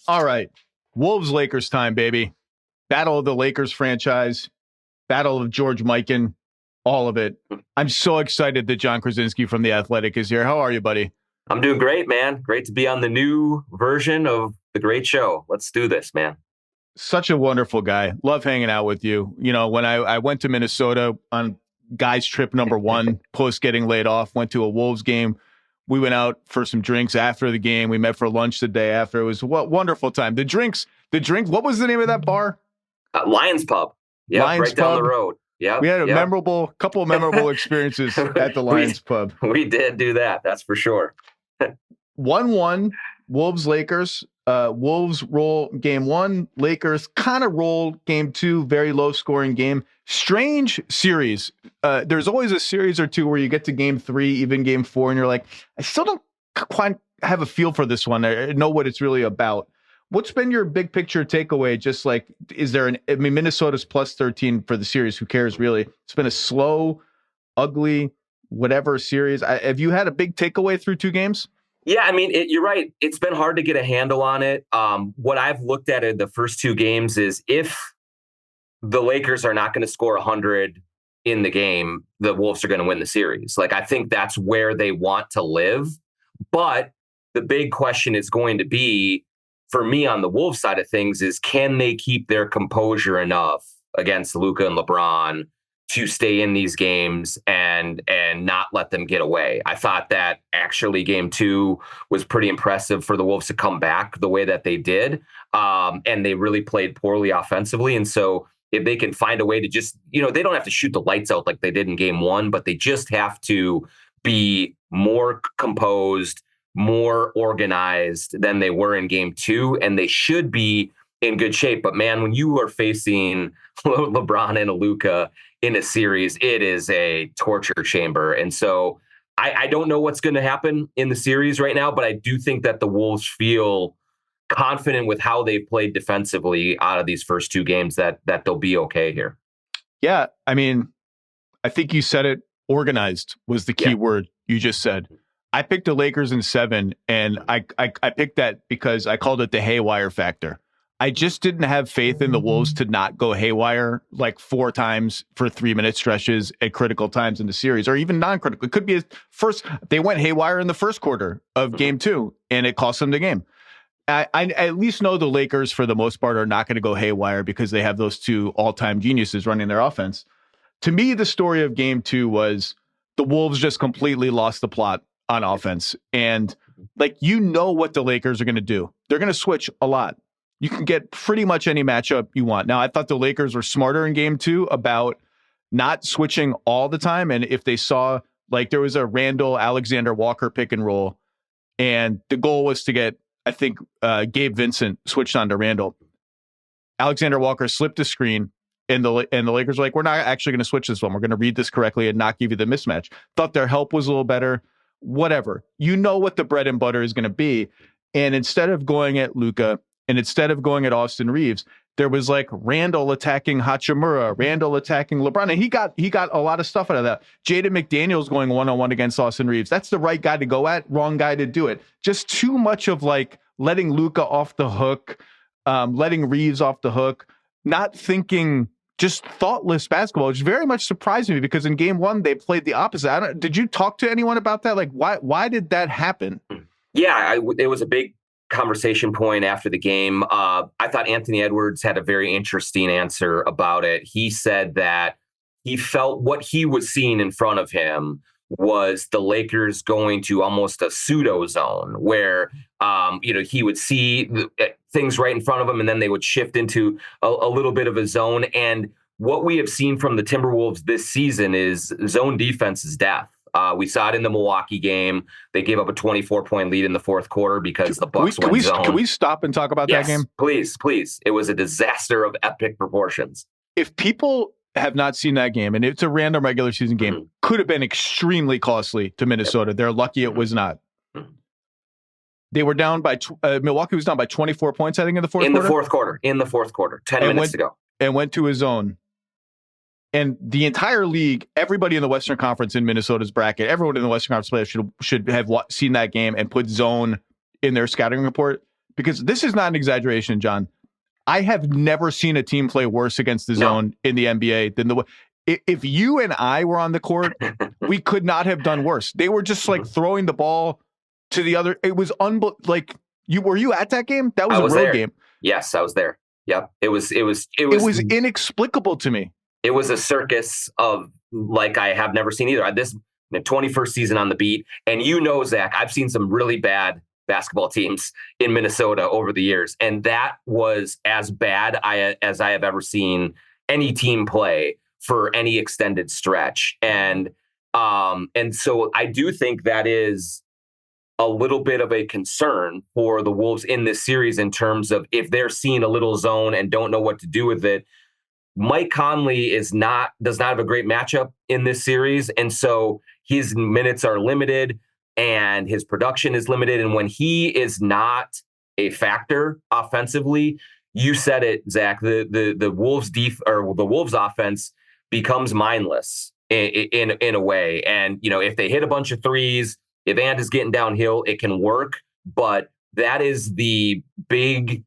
All right. Wolves-Lakers time, baby. Battle of the Lakers franchise. Battle of George Mikan. All of it. I'm so excited that Jon Krawczynski from The Athletic is here. How are you, buddy? I'm doing great, man. Great to be on the new version of the great show. Let's do this, man. Such a wonderful guy. Love hanging out with you. You know, when I went to Minnesota on guys trip number 1, post getting laid off, went to a Wolves game. We went out for some drinks after the game. We met for lunch the day after. It was a wonderful time. The drink. What was the name of that bar? Lions Pub. Yeah, right down the road. Yeah, we had a couple of memorable experiences at the Lions Pub. We did do that. That's for sure. 1-1, Wolves-Lakers. Wolves roll game 1. Lakers kind of roll game 2. Very low scoring game. Strange series. There's always a series or two where you get to game 3, even game 4, and you're like, I still don't quite have a feel for this one. I know what it's really about. What's been your big picture takeaway? Just like, Minnesota's plus 13 for the series. Who cares, really? It's been a slow, ugly, whatever series. Have you had a big takeaway through 2 games? Yeah, I mean, you're right. It's been hard to get a handle on it. What I've looked at in the first 2 games is if the Lakers are not going to score 100 in the game, the Wolves are going to win the series. Like, I think that's where they want to live. But the big question is going to be, for me on the Wolves side of things, is can they keep their composure enough against Luka and LeBron to stay in these games and not let them get away? I thought that actually game 2 was pretty impressive for the Wolves to come back the way that they did. And they really played poorly offensively. And so if they can find a way to just, they don't have to shoot the lights out like they did in game 1, but they just have to be more composed, more organized than they were in game 2, and they should be in good shape. But man, when you are facing LeBron and Luka in a series, it is a torture chamber. And so I don't know what's going to happen in the series right now, but I do think that the Wolves feel confident with how they played defensively out of these first 2 games that they'll be okay here. Yeah, I mean, I think you said it. Organized was the key word you just said. I picked the Lakers in 7, and I picked that because I called it the haywire factor. I just didn't have faith in the Wolves to not go haywire like 4 times for 3-minute stretches at critical times in the series, or even non-critical. It could be they went haywire in the first quarter of game 2, and it cost them the game. I at least know the Lakers, for the most part, are not going to go haywire because they have those 2 all-time geniuses running their offense. To me, the story of game 2 was the Wolves just completely lost the plot on offense. And what the Lakers are going to do. They're going to switch a lot. You can get pretty much any matchup you want. Now, I thought the Lakers were smarter in game 2 about not switching all the time. And if they saw, there was a Randall Alexander Walker pick and roll, and the goal was to get, I think, Gabe Vincent switched on to Randall. Alexander Walker slipped the screen, and the Lakers were like, we're not actually going to switch this one. We're going to read this correctly and not give you the mismatch. Thought their help was a little better. Whatever. You know what the bread and butter is going to be. And instead of going at Luka and instead of going at Austin Reeves, there was Randall attacking Hachimura, Randall attacking LeBron. And he got a lot of stuff out of that. Jaden McDaniels going 1-on-1 against Austin Reeves. That's the right guy to go at, wrong guy to do it. Just too much of letting Luka off the hook, letting Reeves off the hook, not thinking, just thoughtless basketball, which very much surprised me because in game 1, they played the opposite. Did you talk to anyone about that? Why did that happen? Yeah, it was a big conversation point after the game. I thought Anthony Edwards had a very interesting answer about it. He said that he felt what he was seeing in front of him was the Lakers going to almost a pseudo zone where, he would see things right in front of him and then they would shift into a little bit of a zone. And what we have seen from the Timberwolves this season is zone defense is death. We saw it in the Milwaukee game. They gave up a 24-point lead in the fourth quarter because the Bucks went zone. Can we stop and talk about that game? Please. It was a disaster of epic proportions. If people have not seen that game, and it's a random regular season game, could have been extremely costly to Minnesota. They're lucky it was not. They were down by Milwaukee was down by 24 points, I think, in the fourth quarter. In the fourth quarter, 10 minutes to go. And went to his zone. And the entire league, everybody in the Western Conference in Minnesota's bracket, everyone in the Western Conference players should have seen that game and put zone in their scouting report, because this is not an exaggeration, John. I have never seen a team play worse against the zone in the NBA than the. If you and I were on the court, we could not have done worse. They were just like throwing the ball to the other. It was like were you at that game? That was a road game. Yes, I was there. Yep. It was inexplicable to me. It was a circus of like I have never seen either. This 21st season on the beat, and Zach, I've seen some really bad basketball teams in Minnesota over the years, and that was as bad as I have ever seen any team play for any extended stretch. And so I do think that is a little bit of a concern for the Wolves in this series in terms of if they're seeing a little zone and don't know what to do with it. Mike Conley does not have a great matchup in this series, and so his minutes are limited and his production is limited. And when he is not a factor offensively, you said it, Zach, the Wolves the Wolves offense becomes mindless in a way. And if they hit a bunch of threes, if Ant is getting downhill, it can work. But that is the big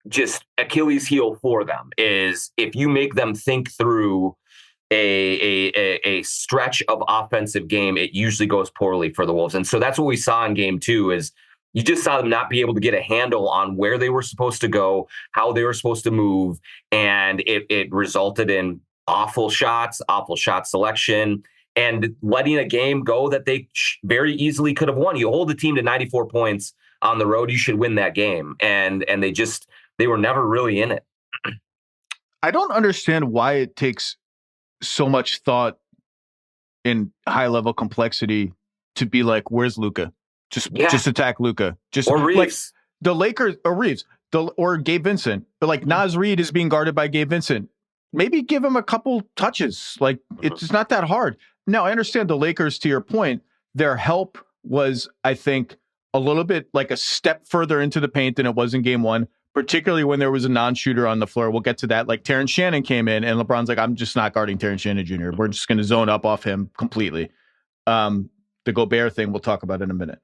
just Achilles heel for them, is if you make them think through a stretch of offensive game, it usually goes poorly for the Wolves. And so that's what we saw in game 2, is you just saw them not be able to get a handle on where they were supposed to go, how they were supposed to move. And it resulted in awful shot selection, and letting a game go that they very easily could have won. You hold the team to 94 points on the road, you should win that game. And they were never really in it. I don't understand why it takes so much thought in high level complexity to be like, where's Luka? Just attack Luka. Or Reeves. Like the Lakers or Reeves or Gabe Vincent. But like Naz Reid is being guarded by Gabe Vincent. Maybe give him a couple touches. Like it's not that hard. Now I understand the Lakers, to your point, their help was, I think, a little bit like a step further into the paint than it was in game 1. Particularly when there was a non-shooter on the floor. We'll get to that. Like Terrence Shannon came in and LeBron's like, I'm just not guarding Terrence Shannon Jr. We're just going to zone up off him completely. The Gobert thing we'll talk about in a minute.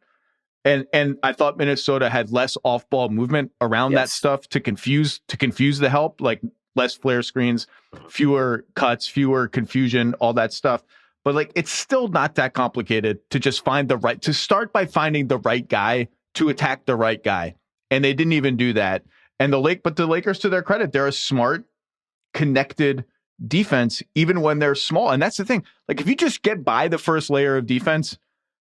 And I thought Minnesota had less off-ball movement around that stuff to confuse the help, like less flare screens, fewer cuts, fewer confusion, all that stuff. But like it's still not that complicated to just to start by finding the right guy to attack the right guy. And they didn't even do that. And the Lakers, to their credit, they're a smart, connected defense, even when they're small. And that's the thing. Like, if you just get by the first layer of defense,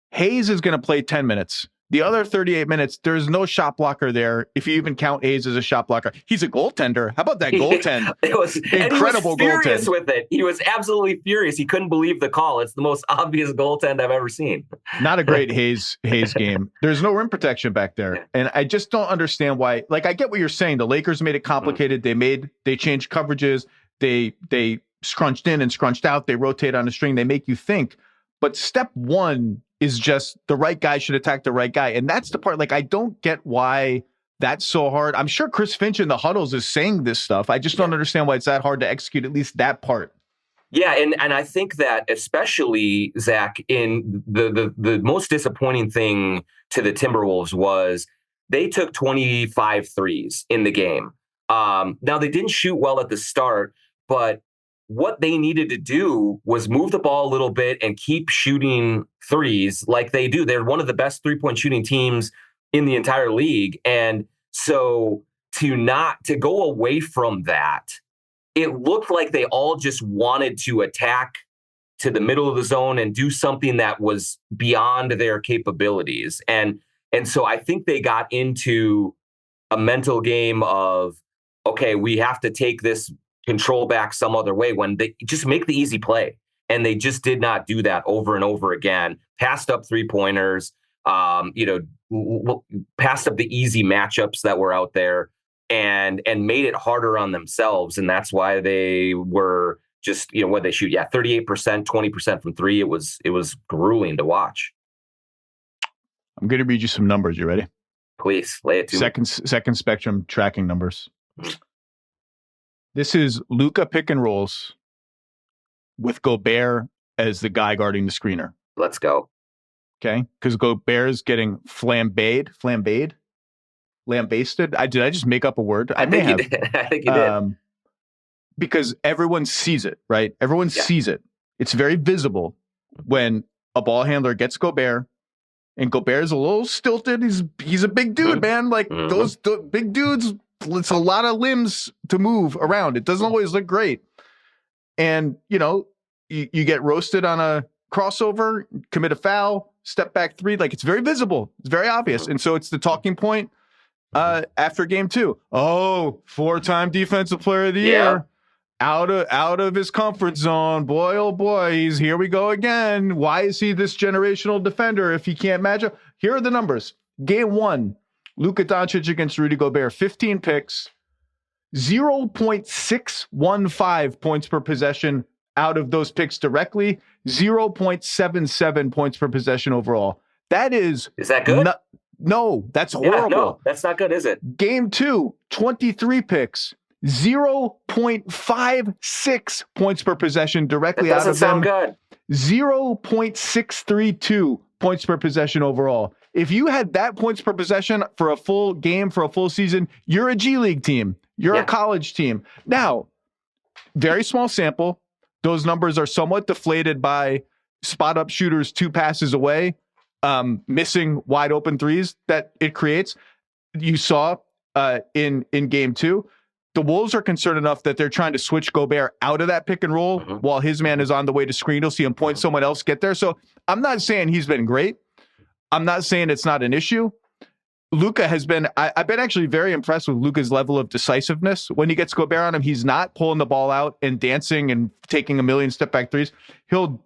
Hayes is going to play 10 minutes. The other 38 minutes, there's no shot blocker there. If you even count Hayes as a shot blocker, he's a goaltender. How about that goaltend? It was incredible. He was furious with it. He was absolutely furious. He couldn't believe the call. It's the most obvious goaltend I've ever seen. Not a great Hayes game. There's no rim protection back there, and I just don't understand why. Like, I get what you're saying. The Lakers made it complicated. They changed coverages. They scrunched in and scrunched out. They rotate on a string. They make you think. But step one is just the right guy should attack the right guy. And that's the part, like, I don't get why that's so hard. I'm sure Chris Finch in the huddles is saying this stuff. I just don't understand why it's that hard to execute, at least that part. Yeah, and I think that especially, Zach, in the most disappointing thing to the Timberwolves was they took 25 threes in the game. Now, they didn't shoot well at the start, but what they needed to do was move the ball a little bit and keep shooting threes like they do. They're one of the best three-point shooting teams in the entire league. And so to go away from that, it looked like they all just wanted to attack to the middle of the zone and do something that was beyond their capabilities. And so I think they got into a mental game of, okay, we have to take this control back some other way, when they just make the easy play. And they just did not do that over and over again. Passed up 3-pointers, passed up the easy matchups that were out there. and made it harder on themselves. And that's why they were just, what they shoot. Yeah. 38%, 20% from three. It was grueling to watch. I'm going to read you some numbers. You ready? Please lay it to me. Second spectrum tracking numbers. This is Luka pick and rolls with Gobert as the guy guarding the screener. Let's go. Okay. Because Gobert is getting lambasted. Did I just make up a word? I think you did. I think you did. Because everyone sees it, right? Everyone sees it. It's very visible when a ball handler gets Gobert, and Gobert's a little stilted. He's a big dude, man. Like those big dudes, it's a lot of limbs to move around. It doesn't always look great. And, you get roasted on a crossover, commit a foul, step back three. Like, it's very visible. It's very obvious. And so it's the talking point after game 2. Oh, 4-time defensive player of the year. Out of his comfort zone. Boy, oh boy, here we go again. Why is he this generational defender if he can't match up? Here are the numbers. Game 1, Luka Doncic against Rudy Gobert, 15 picks, 0.615 points per possession out of those picks directly, 0.77 points per possession overall. Is that good? No, that's horrible. No, that's not good, is it? Game 2, 23 picks, 0.56 points per possession directly out of them. That doesn't sound good. 0.632 points per possession overall. If you had that points per possession for a full game, for a full season, you're a G League team. You're a college team. Now, very small sample. Those numbers are somewhat deflated by spot-up shooters 2 passes away, missing wide open threes that it creates. You saw in game 2, the Wolves are concerned enough that they're trying to switch Gobert out of that pick and roll while his man is on the way to screen. You'll see him point someone else get there. So I'm not saying he's been great. I'm not saying it's not an issue. Luka has been, I've been actually very impressed with Luka's level of decisiveness. When he gets Gobert on him, he's not pulling the ball out and dancing and taking a million step back threes. He'll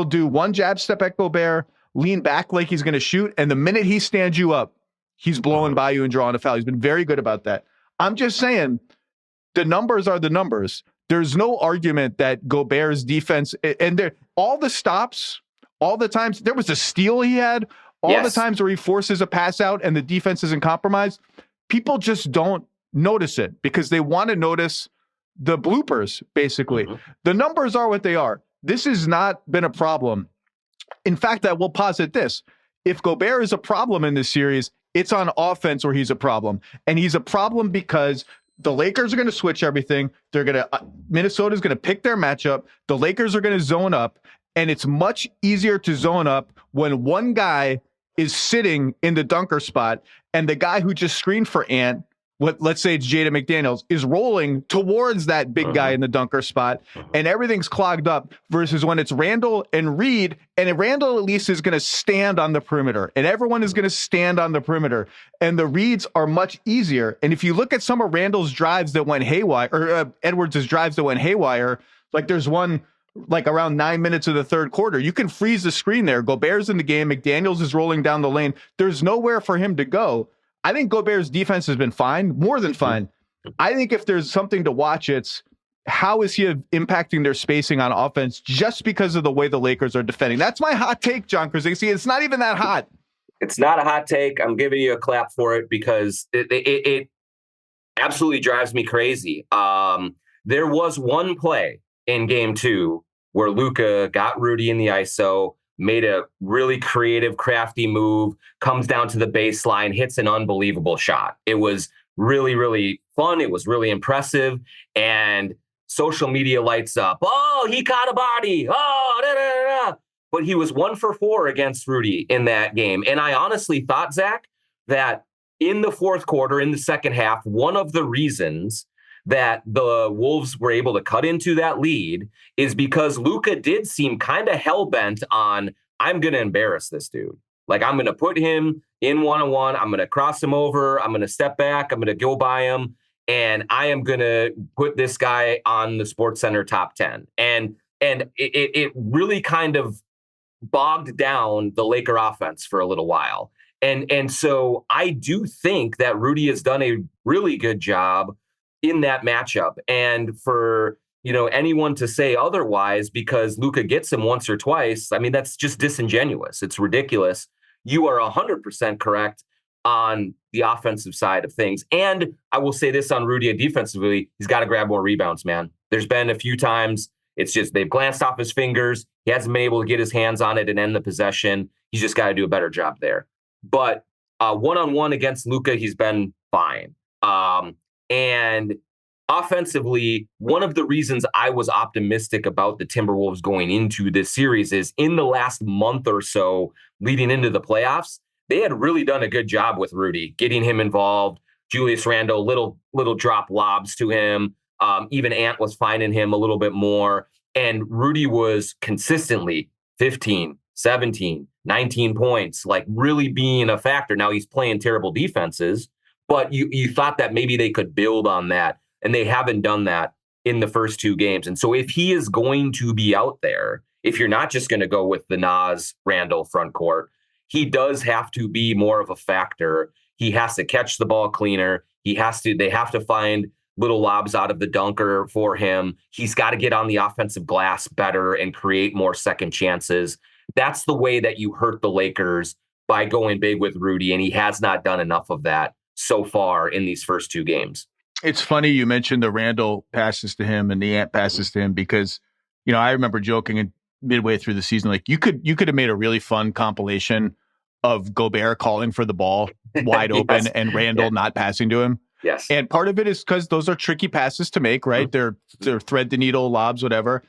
do one jab step back Gobert, lean back like he's going to shoot. And the minute he stands you up, he's blowing by you and drawing a foul. He's been very good about that. I'm just saying the numbers are the numbers. There's no argument that Gobert's defense and all the stops, all the times there was a steal he had, all the times where he forces a pass out and the defense isn't compromised, people just don't notice it because they want to notice the bloopers, basically. The numbers are what they are. This has not been a problem. In fact, I will posit this. If Gobert is a problem in this series, it's on offense where he's a problem. And he's a problem because the Lakers are going to switch everything. Minnesota's going to pick their matchup. The Lakers are going to zone up. And it's much easier to zone up when one guy is sitting in the dunker spot and the guy who just screened for Ant, let's say it's Jaden McDaniels, is rolling towards that big guy in the dunker spot and everything's clogged up versus when it's Randall and Reed, and Randall at least is going to stand on the perimeter and everyone is going to stand on the perimeter and the reads are much easier. And if you look at some of Randall's drives that went haywire or Edwards' drives that went haywire, like there's one like around 9 minutes of the third quarter, you can freeze the screen there. Gobert's in the game. McDaniels is rolling down the lane. There's nowhere for him to go. I think Gobert's defense has been fine, more than fine. I think if there's something to watch, it's how is he impacting their spacing on offense just because of the way the Lakers are defending. That's my hot take, Jon Krawczynski. It's not even that hot. It's not a hot take. I'm giving you a clap for it because it absolutely drives me crazy. There was one play in game 2 where Luka got Rudy in the ISO, made a really creative, crafty move, comes down to the baseline, hits an unbelievable shot. It was really, really fun. It was really impressive. And social media lights up. Oh, he caught a body. Oh, da, da, da. But he was 1 for 4 against Rudy in that game. And I honestly thought, Zach, that in the fourth quarter, in the second half, one of the reasons that the Wolves were able to cut into that lead is because Luka did seem kind of hell-bent on, I'm going to embarrass this dude. Like, I'm going to put him in one-on-one. I'm going to cross him over. I'm going to step back. I'm going to go by him. And I am going to put this guy on the SportsCenter top 10. And it really kind of bogged down the Laker offense for a little while. And so I do think that Rudy has done a really good job in that matchup. And for anyone to say otherwise because Luka gets him once or twice, I mean, that's just disingenuous. It's ridiculous. You are 100% correct on the offensive side of things. And I will say this on Rudy defensively, he's got to grab more rebounds, man. There's been a few times it's just they've glanced off his fingers. He hasn't been able to get his hands on it and end the possession. He's just got to do a better job there. But one-on-one against Luka, he's been fine. And offensively, one of the reasons I was optimistic about the Timberwolves going into this series is in the last month or so leading into the playoffs, they had really done a good job with Rudy, getting him involved. Julius Randle, little drop lobs to him. Even Ant was finding him a little bit more. And Rudy was consistently 15, 17, 19 points, like really being a factor. Now he's playing terrible defenses, but you thought that maybe they could build on that. And they haven't done that in the first two games. And so if he is going to be out there, if you're not just going to go with the Nas Randle front court, he does have to be more of a factor. He has to catch the ball cleaner. They have to find little lobs out of the dunker for him. He's got to get on the offensive glass better and create more second chances. That's the way that you hurt the Lakers, by going big with Rudy. And he has not done enough of that so far in these first two games. It's funny you mentioned the Randall passes to him and the Ant passes to him because, I remember joking midway through the season, like you could have made a really fun compilation of Gobert calling for the ball wide open Yes. and Randall not passing to him. Yes. And part of it is because those are tricky passes to make, right? Mm-hmm. They're thread the needle, lobs, whatever.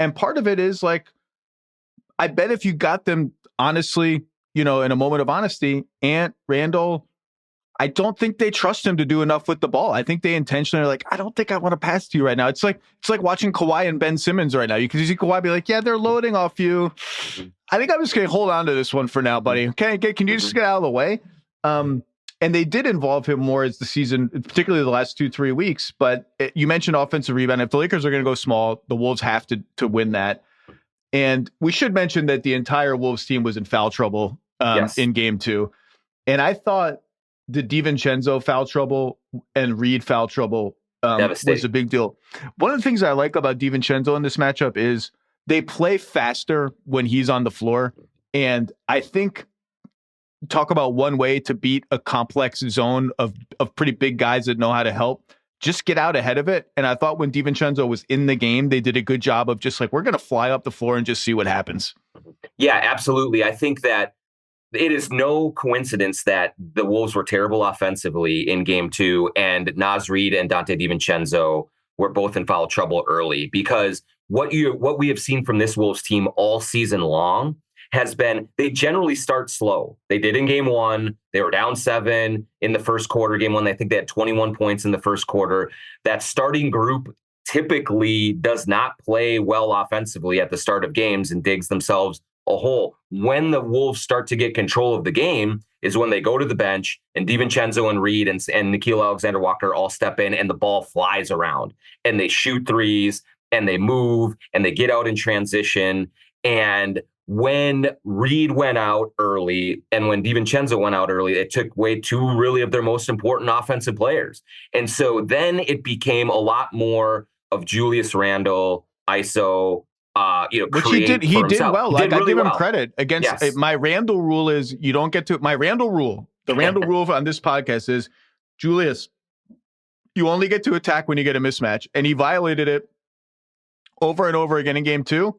And part of it is like, I bet if you got them honestly, in a moment of honesty, Ant, Randall, I don't think they trust him to do enough with the ball. I think they intentionally are like, I don't think I want to pass to you right now. It's like watching Kawhi and Ben Simmons right now. You can see Kawhi be like, yeah, they're loading off you. I think I'm just going to hold on to this one for now, buddy. Okay, can you just get out of the way? And they did involve him more as the season, particularly the last 2-3 weeks. But you mentioned offensive rebound. If the Lakers are going to go small, the Wolves have to win that. And we should mention that the entire Wolves team was in foul trouble in game 2. And I thought the DiVincenzo foul trouble and Reed foul trouble was a big deal. One of the things I like about DiVincenzo in this matchup is they play faster when he's on the floor. And I think, talk about one way to beat a complex zone of pretty big guys that know how to help, just get out ahead of it. And I thought when DiVincenzo was in the game, they did a good job of just like, we're going to fly up the floor and just see what happens. Yeah, absolutely. I think that it is no coincidence that the Wolves were terrible offensively in game 2 and Naz Reid and Dante DiVincenzo were both in foul trouble early, because what we have seen from this Wolves team all season long has been they generally start slow. They did in game 1. They were down 7 in the first quarter. Game 1, I think they had 21 points in the first quarter. That starting group typically does not play well offensively at the start of games and digs themselves a hole. When the Wolves start to get control of the game is when they go to the bench and DiVincenzo and Reed and Nickeil Alexander-Walker all step in and the ball flies around and they shoot threes and they move and they get out in transition. And when Reed went out early and when DiVincenzo went out early, it took away 2 really of their most important offensive players. And so then it became a lot more of Julius Randle, ISO, which he did well. Like, I give him credit against my Randall rule is you don't get to my Randall rule. The Randall rule on this podcast is, Julius, you only get to attack when you get a mismatch. And he violated it over and over again in game 2.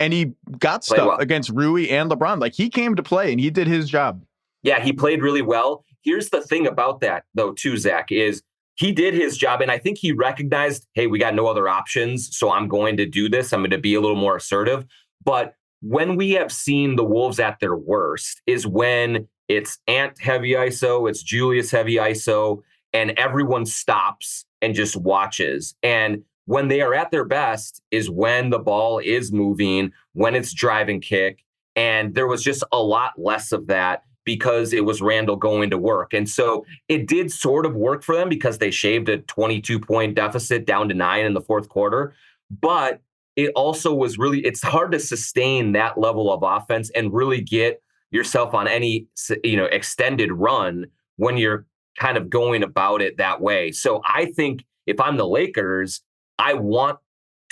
And he got stuff against Rui and LeBron. Like, he came to play and he did his job. Yeah, he played really well. Here's the thing about that, though, too, Zach, is he did his job. And I think he recognized, hey, we got no other options. So I'm going to do this. I'm going to be a little more assertive. But when we have seen the Wolves at their worst is when it's Ant heavy ISO, it's Julius heavy ISO, and everyone stops and just watches. And when they are at their best is when the ball is moving, when it's drive and kick. And there was just a lot less of that because it was Randall going to work. And so it did sort of work for them because they shaved a 22-point deficit down to 9 in the fourth quarter. But it also was really, it's hard to sustain that level of offense and really get yourself on any, extended run when you're kind of going about it that way. So I think if I'm the Lakers, I want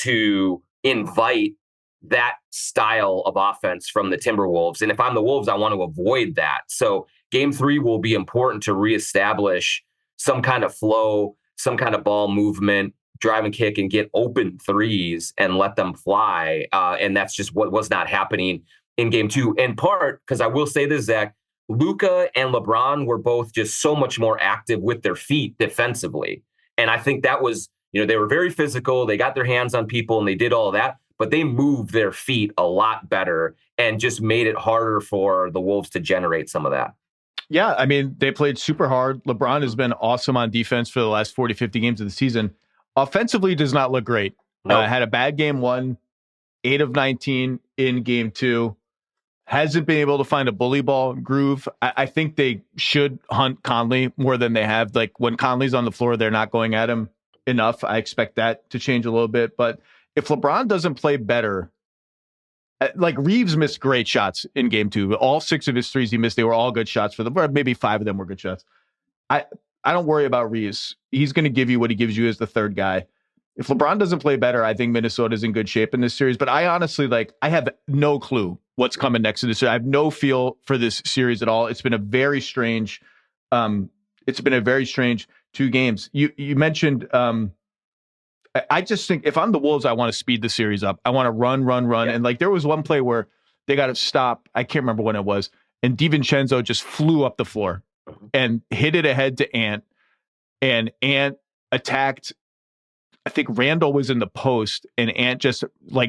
to invite that style of offense from the Timberwolves. And if I'm the Wolves, I want to avoid that. So game 3 will be important to reestablish some kind of flow, some kind of ball movement, drive and kick, and get open threes and let them fly. And that's just what was not happening in game 2. In part, because I will say this, Zach, Luka and LeBron were both just so much more active with their feet defensively. And I think that was, they were very physical. They got their hands on people and they did all of that, but they moved their feet a lot better and just made it harder for the Wolves to generate some of that. Yeah, I mean, they played super hard. LeBron has been awesome on defense for the last 40, 50 games of the season. Offensively does not look great. Nope. Had a bad game 1, 8 of 19 in game 2. Hasn't been able to find a bully ball groove. I think they should hunt Conley more than they have. Like when Conley's on the floor, they're not going at him enough. I expect that to change a little bit. But if LeBron doesn't play better, like Reeves missed great shots in game 2. All 6 of his threes he missed, they were all good shots for them. Maybe 5 of them were good shots. I don't worry about Reeves. He's going to give you what he gives you as the third guy. If LeBron doesn't play better, I think Minnesota's in good shape in this series. But I honestly, I have no clue what's coming next to this. I have no feel for this series at all. It's been a very strange, 2 games. You mentioned, I just think if I'm the Wolves, I want to speed the series up. I want to run. Yeah. And there was one play where they got to stop. I can't remember when it was. And DiVincenzo just flew up the floor and hit it ahead to Ant. And Ant attacked. I think Randall was in the post and Ant just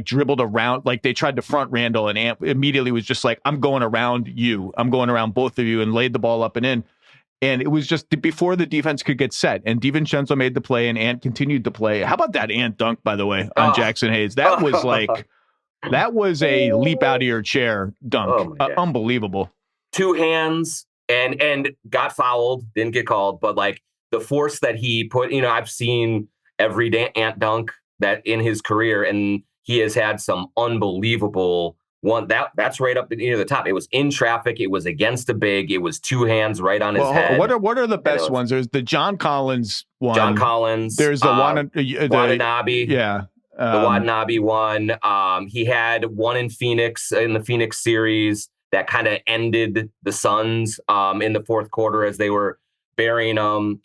dribbled around. They tried to front Randall and Ant immediately was just I'm going around you. I'm going around both of you, and laid the ball up and in. And it was just before the defense could get set. And DiVincenzo made the play and Ant continued to play. How about that Ant dunk, by the way, on Jackson Hayes? That was that was a leap out of your chair dunk. Unbelievable. 2 hands and got fouled, didn't get called. But the force that he put, I've seen every Ant dunk that in his career, and he has had some unbelievable one. That's right up near the top. It was in traffic. It was against a big. It was 2 hands right on his head. What are the best ones? There's the John Collins one. There's the Watanabe. Yeah. The Watanabe one. He had one in Phoenix, in the Phoenix series, that kind of ended the Suns in the fourth quarter as they were burying them.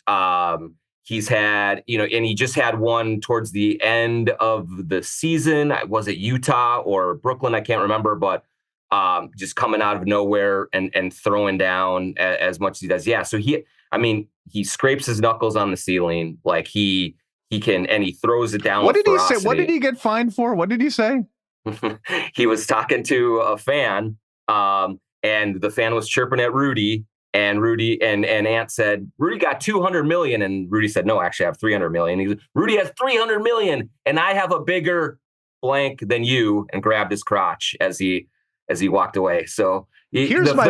He's had, and he just had one towards the end of the season. Was it Utah or Brooklyn? I can't remember, but just coming out of nowhere and throwing down as much as he does. Yeah. So he scrapes his knuckles on the ceiling. He can, and he throws it down. What did he say? What did he get fined for? What did he say? He was talking to a fan, and the fan was chirping at Rudy. And Rudy and Ant said, Rudy got 200 million. And Rudy said, no, actually I have 300 million. He said, Rudy has 300 million and I have a bigger blank than you, and grabbed his crotch as he walked away. So the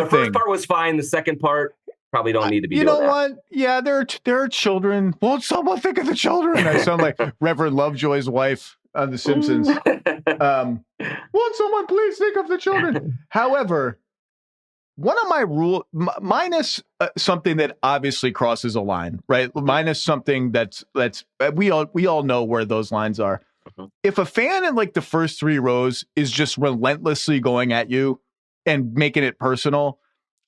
first part was fine. The second part, probably don't need to be doing that. You know what? Yeah, there are children. Won't someone think of the children? I sound like Reverend Lovejoy's wife on The Simpsons. Won't someone please think of the children? However, one of my minus something that obviously crosses a line, right? Minus something that's we all know where those lines are. If a fan in the first 3 rows is just relentlessly going at you and making it personal,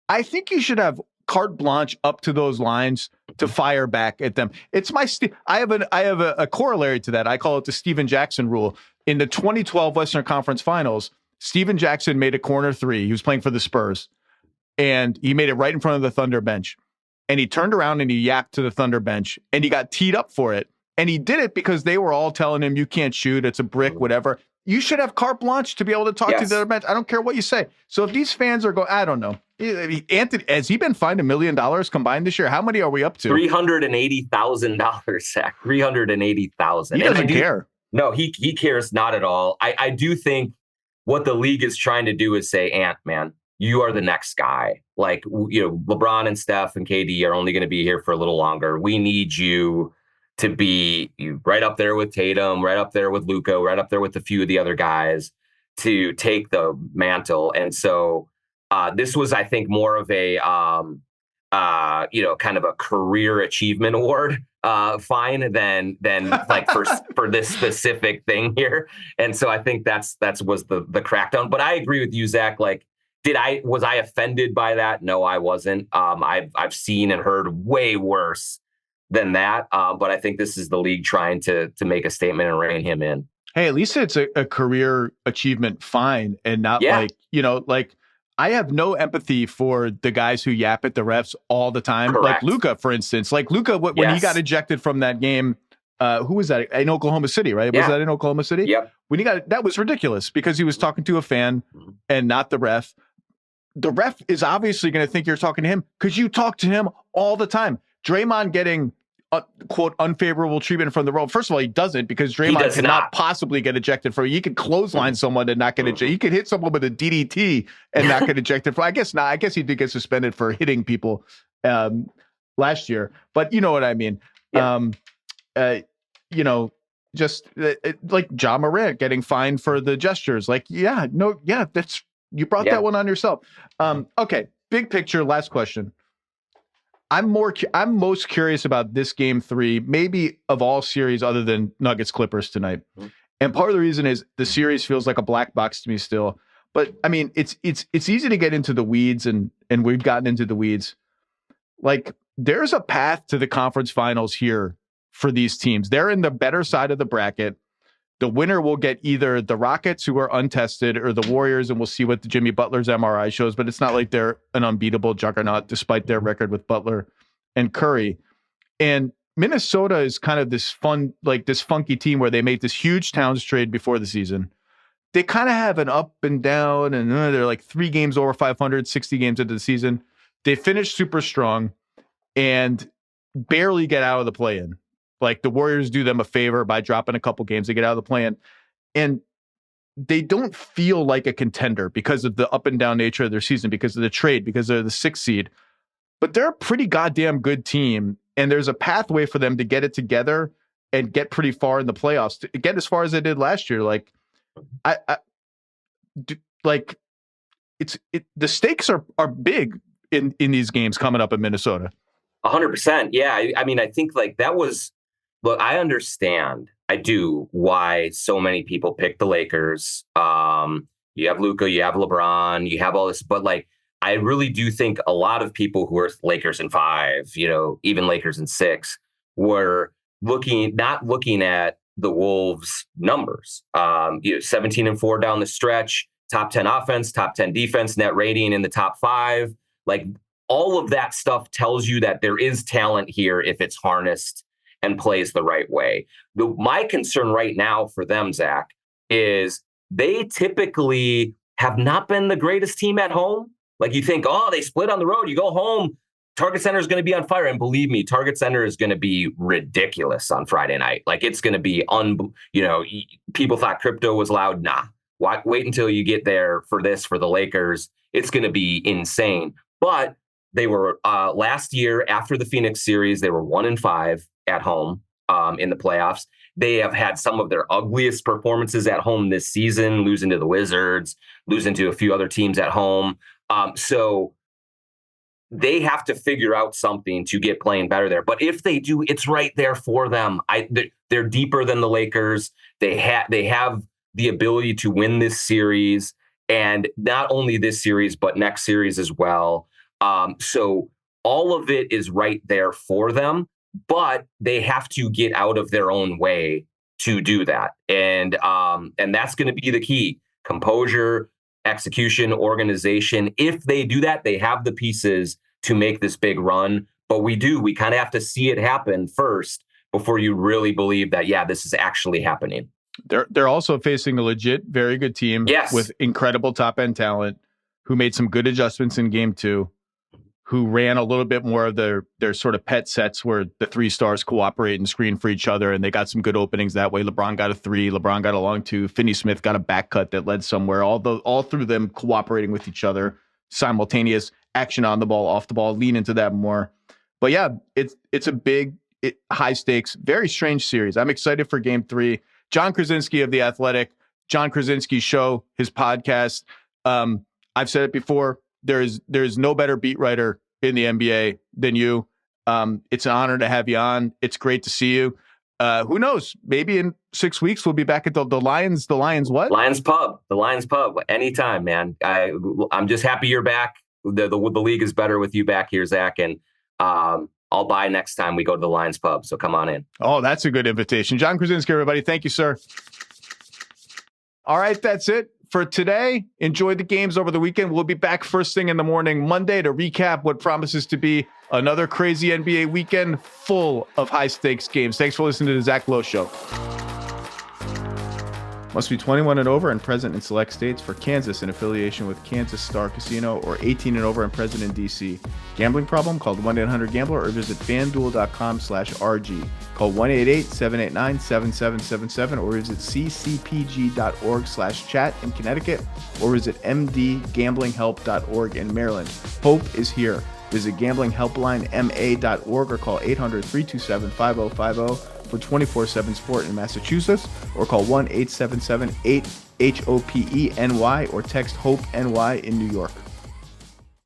I think you should have carte blanche up to those lines to fire back at them. It's I have a corollary to that. I call it the Steven Jackson rule. In the 2012 Western Conference Finals, Steven Jackson made a corner 3. He was playing for the Spurs. And he made it right in front of the Thunder bench. And he turned around and he yapped to the Thunder bench. And he got teed up for it. And he did it because they were all telling him, you can't shoot, it's a brick, whatever. You should have carte blanche to be able to talk to the other bench. I don't care what you say. So if these fans are going, I don't know. Anthony, has he been fined $1 million combined this year? How many are we up to? $380,000, Zach. $380,000. He doesn't care. No, he cares not at all. I do think what the league is trying to do is say, Ant, man, you are the next guy. LeBron and Steph and KD are only going to be here for a little longer. We need you to be right up there with Tatum, right up there with Luka, right up there with a few of the other guys to take the mantle. And so This was, I think, more of a kind of a career achievement award fine than like for this specific thing here. And so I think that's was the crackdown. But I agree with you, Zach. Like, was I offended by that? No, I wasn't. I've seen and heard way worse than that. But I think this is the league trying to make a statement and rein him in. Hey, at least it's a career achievement fine and not like I have no empathy for the guys who yap at the refs all the time. Correct. Like Luka, for instance. Like Luka, when he got ejected from that game, who was that? In Oklahoma City, right? Yeah. Was that in Oklahoma City? Yep. When that was ridiculous because he was talking to a fan and not the ref. The ref is obviously going to think you're talking to him because you talk to him all the time. Draymond getting quote unfavorable treatment from the role. First of all, he doesn't because Draymond cannot possibly get ejected from. He could clothesline someone and not get ejected. He could hit someone with a DDT and not get ejected from. I guess not. I guess he did get suspended for hitting people last year, but you know what I mean. Yeah. Just like Ja Morant getting fined for the gestures. Like, that's you brought that one on yourself. Okay, big picture. Last question. I'm most curious about this game 3, maybe of all series other than Nuggets Clippers tonight. And part of the reason is the series feels like a black box to me still. But I mean, it's easy to get into the weeds and we've gotten into the weeds. Like there's a path to the conference finals here for these teams. They're in the better side of the bracket. The winner will get either the Rockets, who are untested, or the Warriors, and we'll see what the Jimmy Butler's MRI shows, but it's not like they're an unbeatable juggernaut despite their record with Butler and Curry. And Minnesota is kind of this funky team where they made this huge Towns trade before the season. They kind of have an up and down, and they're like 3 games over 500, 60 games into the season. They finished super strong and barely get out of the play-in. Like the Warriors do them a favor by dropping a couple games to get out of the play-in. And they don't feel like a contender because of the up and down nature of their season, because of the trade, because they're the 6th seed. But they're a pretty goddamn good team. And there's a pathway for them to get it together and get pretty far in the playoffs, to get as far as they did last year. Like, the stakes are big in these games coming up in Minnesota. 100%. Yeah. I mean, I think like that was, look, I understand. I do why so many people pick the Lakers. You have Luka, you have LeBron, you have all this, but like, I really do think a lot of people who are Lakers in 5, even Lakers in 6 were not looking at the Wolves numbers. 17-4 down the stretch, top 10 offense, top 10 defense, net rating in the top 5. Like all of that stuff tells you that there is talent here if it's harnessed and plays the right way. My concern right now for them, Zach, is they typically have not been the greatest team at home. Like you think, they split on the road. You go home, Target Center is going to be on fire. And believe me, Target Center is going to be ridiculous on Friday night. Like it's going to be, people thought crypto was loud. Nah, wait until you get there for the Lakers. It's going to be insane. But they were last year after the Phoenix series, they were 1-5 at home in the playoffs. They have had some of their ugliest performances at home this season, losing to the Wizards, losing to a few other teams at home. So they have to figure out something to get playing better there. But if they do, it's right there for them. They're deeper than the Lakers. They have the ability to win this series, and not only this series, but next series as well. So all of it is right there for them, but they have to get out of their own way to do that. And that's going to be the key: composure, execution, organization. If they do that, they have the pieces to make this big run. But we kind of have to see it happen first before you really believe that, this is actually happening. They're also facing a legit, very good team with incredible top end talent who made some good adjustments in game 2, who ran a little bit more of their sort of pet sets where the 3 stars cooperate and screen for each other. And they got some good openings that way. LeBron got a 3, LeBron got a long 2, Finney-Smith got a back cut that led somewhere, all through them cooperating with each other, simultaneous action on the ball, off the ball, lean into that more. But yeah, it's a big, high stakes, very strange series. I'm excited for game 3. Jon Krawczynski of The Athletic, Jon Krawczynski Show, his podcast. I've said it before. There's no better beat writer in the NBA than you. It's an honor to have you on. It's great to see you. Who knows? Maybe in 6 weeks we'll be back at the Lions. The Lions what? Lions Pub. The Lions Pub. Anytime, man. I'm just happy you're back. The league is better with you back here, Zach. And I'll buy next time we go to the Lions Pub. So come on in. Oh, that's a good invitation. Jon Krawczynski, everybody. Thank you, sir. All right, that's it for today. Enjoy the games over the weekend. We'll be back first thing in the morning Monday to recap what promises to be another crazy NBA weekend full of high-stakes games. Thanks for listening to the Zach Lowe Show. Must be 21 and over and present in select states. For Kansas, in affiliation with Kansas Star Casino, or 18 and over and present in D.C. Gambling problem? Call 1-800-GAMBLER or visit FanDuel.com/RG. Call 1-888-789-7777 or visit ccpg.org/chat in Connecticut or visit mdgamblinghelp.org in Maryland. Hope is here. Visit gamblinghelplinema.org or call 800-327-5050 for 24/7 sport in Massachusetts, or call 1-877-8-HOPE-NY or text HOPE-NY in New York.